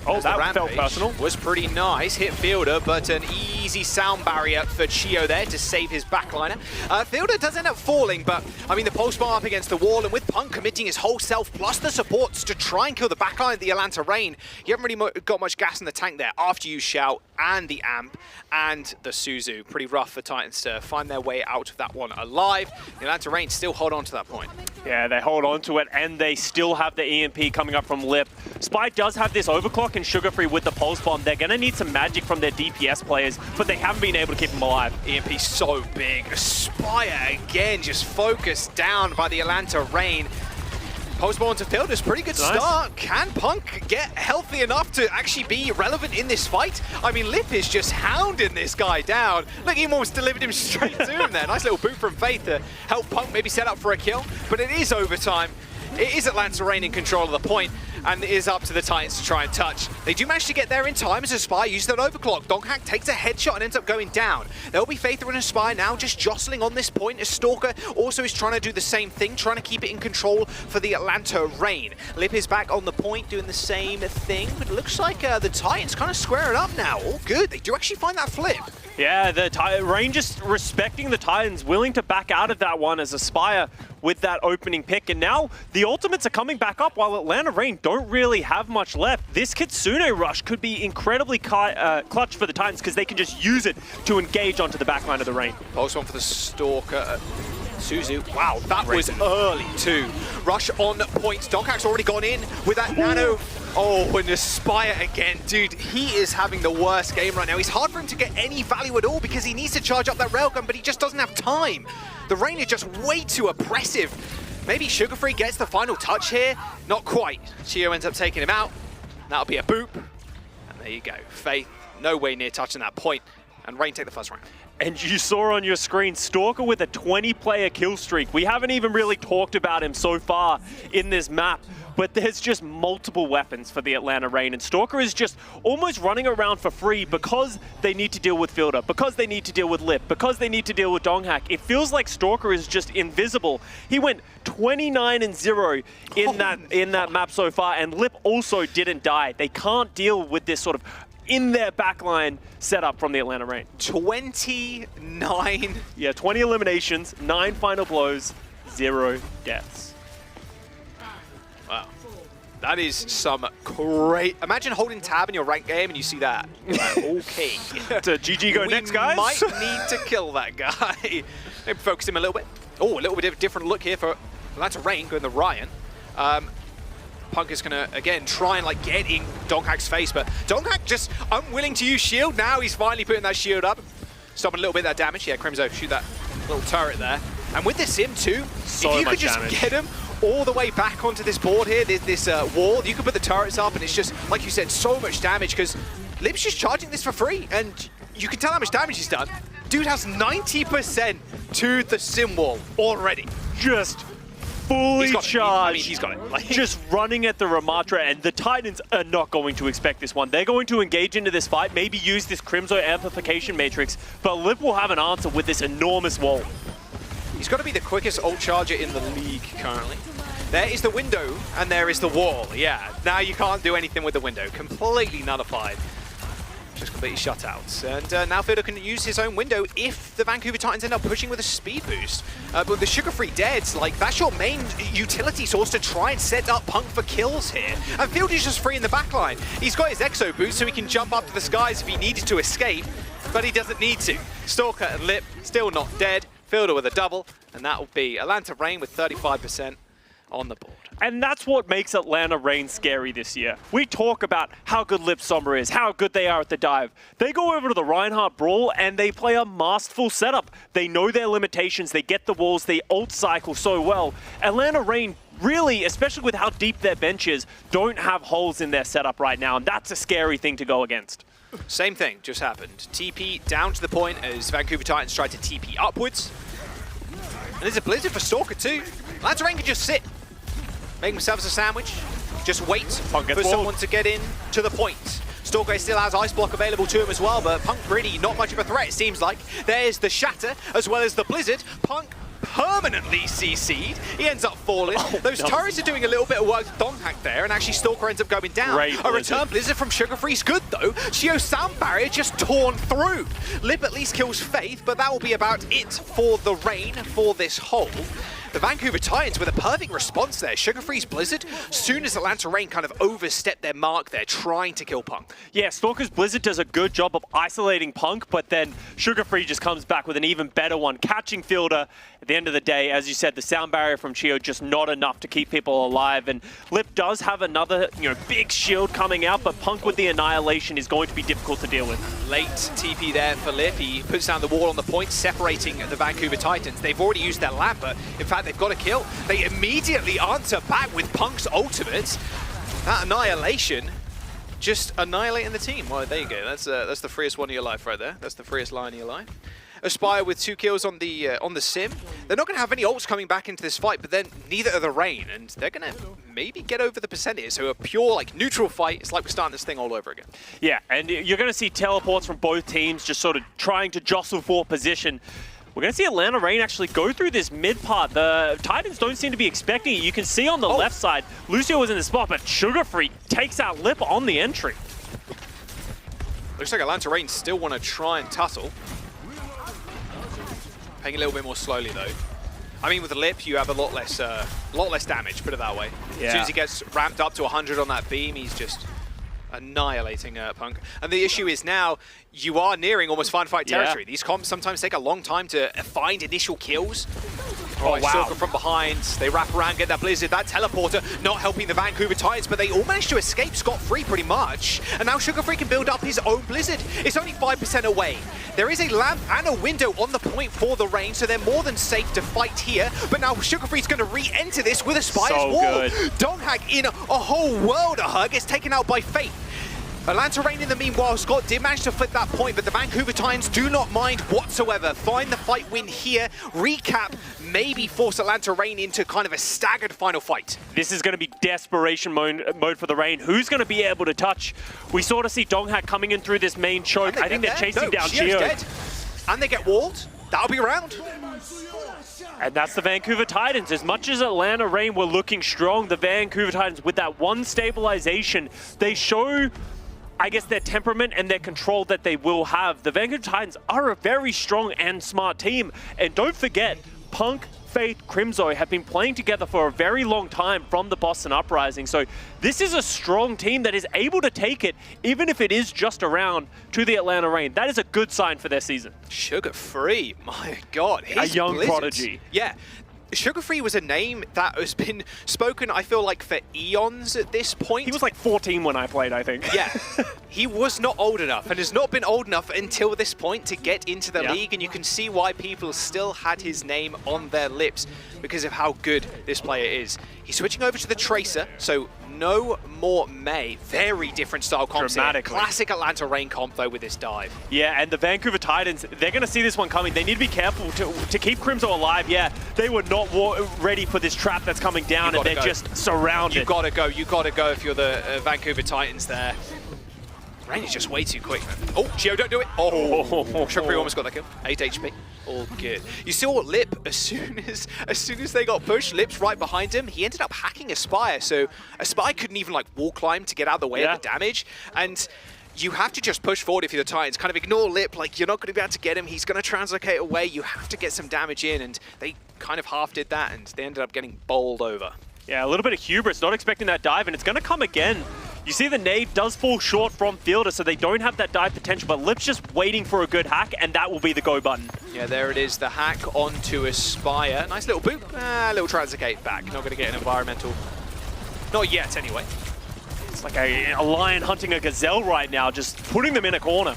Oh, that felt personal. Was pretty nice. Hit Fielder, but an easy sound barrier for Chio there to save his backliner. Fielder does end up falling, but I mean, the pulse bomb up against the wall, and with Punk committing his whole self plus the supports to try and kill the backline of the Atlanta Reign, you haven't really got much gas in the tank there after you Shout and the Amp and the Suzu. Pretty rough for Titans to find their way out of that one alive. The Atlanta Reign still hold on to that point. Yeah, they hold on to it, and they still have the EMP coming up from Lip. Spy does have this overclock and Sugar Free with the pulse bomb. They're going to need some magic from their DPS players, but they haven't been able to keep them alive. EMP so big. Aspire again just focused down by the Atlanta Reign. Pulse bomb to Fielder's pretty good start. Can Punk get healthy enough to actually be relevant in this fight? I mean, Lip is just hounding this guy down. Look, he almost delivered him straight to him there. Nice little boot from Faith to help Punk maybe set up for a kill, but it is overtime. It is Atlanta Reign in control of the point, and it is up to the Titans to try and touch. They do manage to get there in time as Aspire uses that overclock. Donghak takes a headshot and ends up going down. There'll be Faith and Aspire now just jostling on this point as Stalker also is trying to do the same thing, trying to keep it in control for the Atlanta Reign. Lip is back on the point doing the same thing, but it looks like the Titans kind of square it up now. All good. They do actually find that flip. Yeah, the Rangers respecting the Titans, willing to back out of that one as Aspire with that opening pick. And now the ultimates are coming back up while Atlanta Reign don't really have much left. This Kitsune Rush could be incredibly clutch for the Titans because they can just use it to engage onto the backline of the Reign. Pulse one for the Stalker. Suzu, wow, that was early too. Rush on point. Donghak's already gone in with that nano. Oh, and Aspire again. Dude, he is having the worst game right now. It's hard for him to get any value at all because he needs to charge up that railgun, but he just doesn't have time. The Reign is just way too oppressive. Maybe Sugar Free gets the final touch here. Not quite. Chio ends up taking him out. That'll be a boop. And there you go. Faith, no way near touching that point. And Reign take the first round. And you saw on your screen, Stalker with a 20-player kill streak. We haven't even really talked about him so far in this map, but there's just multiple weapons for the Atlanta Reign, and Stalker is just almost running around for free because they need to deal with Fielder, because they need to deal with Lip, because they need to deal with Donghak. It feels like Stalker is just invisible. He went 29-0 in that map so far, and Lip also didn't die. They can't deal with this sort of in their backline setup from the Atlanta Reign. 29. Yeah, 20 eliminations, 9 final blows, 0 deaths. Wow. That is some great... Imagine holding tab in your ranked game and you see that. You're like, okay. To GG go next, guys. We might need to kill that guy. Maybe focus him a little bit. Oh, a little bit of a different look here for Atlanta Reign going the Ryan. Punk is gonna, again, try and like get in Donghak's face, but Donghak just unwilling to use shield. Now he's finally putting that shield up. Stopping a little bit of that damage. Yeah, Crimzo, shoot that little turret there. And with the Sim too, if you could just get him all the way back onto this board here, this wall. You can put the turrets up, and it's just, like you said, so much damage, because Lib's just charging this for free, and you can tell how much damage he's done. Dude has 90% to the sim wall already. Just fully charged. I mean, he's got it. Like, just running at the Ramatra, and the Titans are not going to expect this one. They're going to engage into this fight, maybe use this Crimzo amplification matrix, but Lip will have an answer with this enormous wall. He's got to be the quickest ult charger in the league currently. There is the window, and there is the wall. Yeah, now you can't do anything with the window. Completely nullified. Just completely shut out. And now Fiddle can use his own window if the Vancouver Titans end up pushing with a speed boost. But with the sugar-free deads, like, that's your main utility source to try and set up Punk for kills here. And Field is just free in the backline. He's got his Exo boost, so he can jump up to the skies if he needed to escape, but he doesn't need to. Stalker and Lip still not dead. Fielder with a double, and that will be Atlanta Reign with 35% on the board. And that's what makes Atlanta Reign scary this year. We talk about how good Lip Somber is, how good they are at the dive. They go over to the Reinhardt Brawl and they play a masterful setup. They know their limitations, they get the walls, they ult cycle so well. Atlanta Reign really, especially with how deep their bench is, don't have holes in their setup right now, and that's a scary thing to go against. Same thing just happened. TP down to the point as Vancouver Titans tried to TP upwards. And there's a Blizzard for Stalker too. Atlanta Reign can just sit. Make themselves a sandwich. Just wait for someone to get in to the point. Stalker still has Ice Block available to him as well, but Punk really not much of a threat, it seems like. There's the Shatter as well as the Blizzard. Punk permanently CC'd. He ends up falling. Those turrets are doing a little bit of work to Donghack there, and actually Stalker ends up going down. A return Blizzard from Sugar Free's good though. Shio's sound barrier just torn through. Lip at least kills Faith, but that will be about it for the Reign for this hole. The Vancouver Titans with a perfect response there. Sugar Free's Blizzard, soon as Atlanta Reign kind of overstepped their mark there, trying to kill Punk. Yeah, Stalker's Blizzard does a good job of isolating Punk, but then Sugar Free just comes back with an even better one, catching Fielder. At the end of the day, as you said, the sound barrier from Chio just not enough to keep people alive, and Lip does have another, big shield coming out, but Punk with the Annihilation is going to be difficult to deal with. Late TP there for Lip. He puts down the wall on the point, separating the Vancouver Titans. They've already used their lamp, but in fact, they've got a kill. They immediately answer back with Punk's ultimate. That Annihilation just annihilating the team. Well, there you go. That's the freest one of your life right there. That's the freest line of your life. Aspire with 2 kills on the sim. They're not going to have any ults coming back into this fight, but then neither are the Reign, and they're going to maybe get over the percentage. So a pure neutral fight. It's like we're starting this thing all over again. Yeah, and you're going to see teleports from both teams just sort of trying to jostle for position. We're going to see Atlanta Reign actually go through this mid part. The Titans don't seem to be expecting it. You can see on the left side, Lucio was in the spot, but Sugar Free takes out Lip on the entry. Looks like Atlanta Reign still want to try and tussle. Playing a little bit more slowly though. I mean, with the Lip, you have a lot less damage, put it that way. Yeah. As soon as he gets ramped up to 100 on that beam, he's just annihilating Punk. And the issue is now, you are nearing almost final fight territory. These comps sometimes take a long time to find initial kills. Oh, wow. Stalker from behind. They wrap around, get that Blizzard, that teleporter, not helping the Vancouver Titans, but they all managed to escape scot-free pretty much. And now Sugar Free can build up his own Blizzard. It's only 5% away. There is a lamp and a window on the point for the Reign, so they're more than safe to fight here. But now Sugar Free's going to re-enter this with a Spire's Wall. Donghack in a whole world of her gets taken out by Faith. Atlanta Reign in the meanwhile, Scott did manage to flip that point, but the Vancouver Titans do not mind whatsoever. Find the fight win here, recap, maybe force Atlanta Reign into kind of a staggered final fight. This is going to be desperation mode for the Reign. Who's going to be able to touch? We sort of see Donghack coming in through this main choke. I think they're chasing down Chio. Dead. And they get walled. That'll be around. And that's the Vancouver Titans. As much as Atlanta Reign were looking strong, the Vancouver Titans, with that one stabilization, they show, I guess, their temperament and their control that they will have. The Vancouver Titans are a very strong and smart team. And don't forget, Punk, Faith, Crimzo have been playing together for a very long time from the Boston Uprising. So this is a strong team that is able to take it, even if it is just around, to the Atlanta Reign. That is a good sign for their season. Sugar Free, my God. A young prodigy. Yeah. Sugar Free was a name that has been spoken, I feel like, for eons at this point. He was like 14 when I played, I think. Yeah. He was not old enough and has not been old enough until this point to get into the league, and you can see why people still had his name on their lips because of how good this player is. He's switching over to the Tracer, so no more May. Very different style comps here. Classic Atlanta Reign comp, though, with this dive. Yeah, and the Vancouver Titans, they're going to see this one coming. They need to be careful to keep Crimzo alive. Yeah, they were not ready for this trap that's coming down, and they're just surrounded. You gotta go. You gotta go if you're the Vancouver Titans there. Rain is just way too quick. Oh, Gio, don't do it. Oh, Sugar almost got that kill. 8 HP. All good. You saw Lip, as soon as they got pushed, Lip's right behind him. He ended up hacking Aspire, so Aspire couldn't even like wall climb to get out of the way of the damage. And you have to just push forward if you're the Titans. Kind of ignore Lip, like you're not going to be able to get him. He's going to translocate away. You have to get some damage in, and they kind of half did that, and they ended up getting bowled over. Yeah, a little bit of hubris, not expecting that dive, and it's going to come again. You see the nade does fall short from Fielder, so they don't have that dive potential, but Lip's just waiting for a good hack, and that will be the go button. Yeah, there it is, the hack onto Aspire. Nice little boot, little translocate back. Not going to get an environmental. Not yet, anyway. It's like a lion hunting a gazelle right now, just putting them in a corner.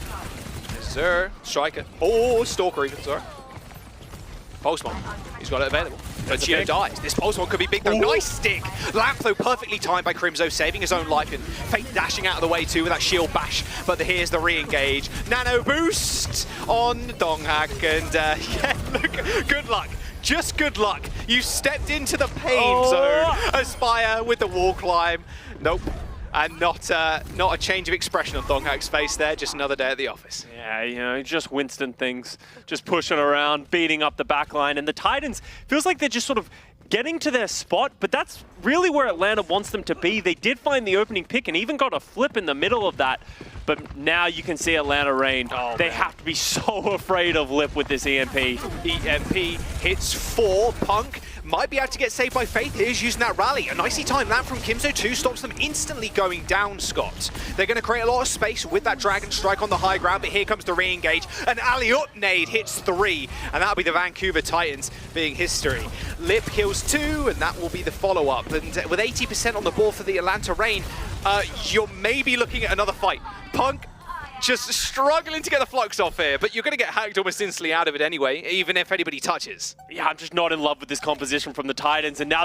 Yes, sir. Striker. Oh, Stalker even, sorry. Pulsemon. He's got it available. But Gio dies. This Pulsemon could be big though. Ooh. Nice stick. Lamp though perfectly timed by Crimzo, saving his own life, and Fate dashing out of the way too with that shield bash. But here's the re-engage. Nano boost on Donghak, and yeah, look, good luck. Just good luck. You stepped into the pain zone. Aspire with the wall climb. Nope. And not a change of expression on Donghak's face there, just another day at the office. Yeah, you know, just Winston things, just pushing around, beating up the backline. And the Titans, feels like they're just sort of getting to their spot, but that's really where Atlanta wants them to be. They did find the opening pick and even got a flip in the middle of that. But now you can see Atlanta Reign. They have to be so afraid of Lip with this EMP. EMP hits 4. Punk might be able to get saved by Faith. Here's using that rally. A nicely timed land from Kimzo too stops them instantly going down, Scott. They're going to create a lot of space with that Dragon Strike on the high ground, but here comes the re-engage. An alley-up nade hits 3, and that'll be the Vancouver Titans being history. Lip kills 2, and that will be the follow-up. And with 80% on the board for the Atlanta Reign, you're maybe looking at another fight. Punk just struggling to get the flux off here, but you're going to get hacked almost instantly out of it anyway, even if anybody touches. Yeah, I'm just not in love with this composition from the Titans, and now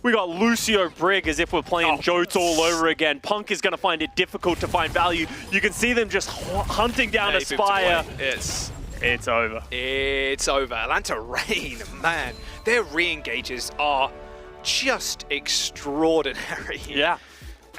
we got Lucio Brig as if we're playing Jotes all over again. Punk is going to find it difficult to find value. You can see them just hunting down Aspire. It's over. It's over. Atlanta Reign, man, their re-engages are just extraordinary. Yeah.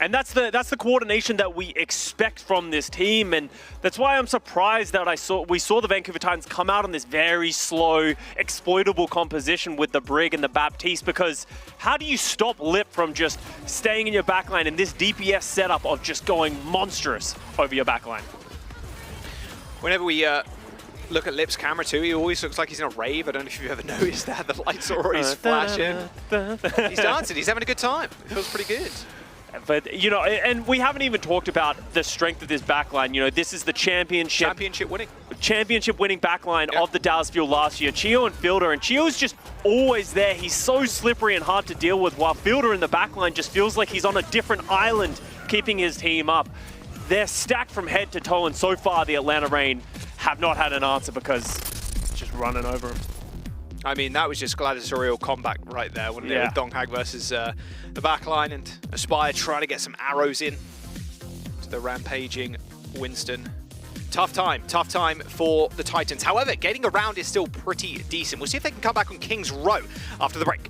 And that's the coordination that we expect from this team, and that's why I'm surprised that we saw the Vancouver Titans come out on this very slow, exploitable composition with the Brig and the Baptiste, because how do you stop Lip from just staying in your backline in this DPS setup of just going monstrous over your backline? Whenever we look at Lip's camera too, he always looks like he's in a rave. I don't know if you've ever noticed that. The lights are always flashing. He's dancing, he's having a good time. It feels pretty good. But, you know, and we haven't even talked about the strength of this backline. You know, this is the championship winning backline of the Dallas Fuel last year. Chio and Fielder, and Chio's just always there. He's so slippery and hard to deal with, while Fielder in the backline just feels like he's on a different island, keeping his team up. They're stacked from head to toe, and so far the Atlanta Reign have not had an answer because it's just running over them. I mean, that was just gladiatorial combat right there, wasn't it? With Donghak versus the backline, and Aspire trying to get some arrows in to the rampaging Winston. Tough time for the Titans. However, getting around is still pretty decent. We'll see if they can come back on King's Row after the break.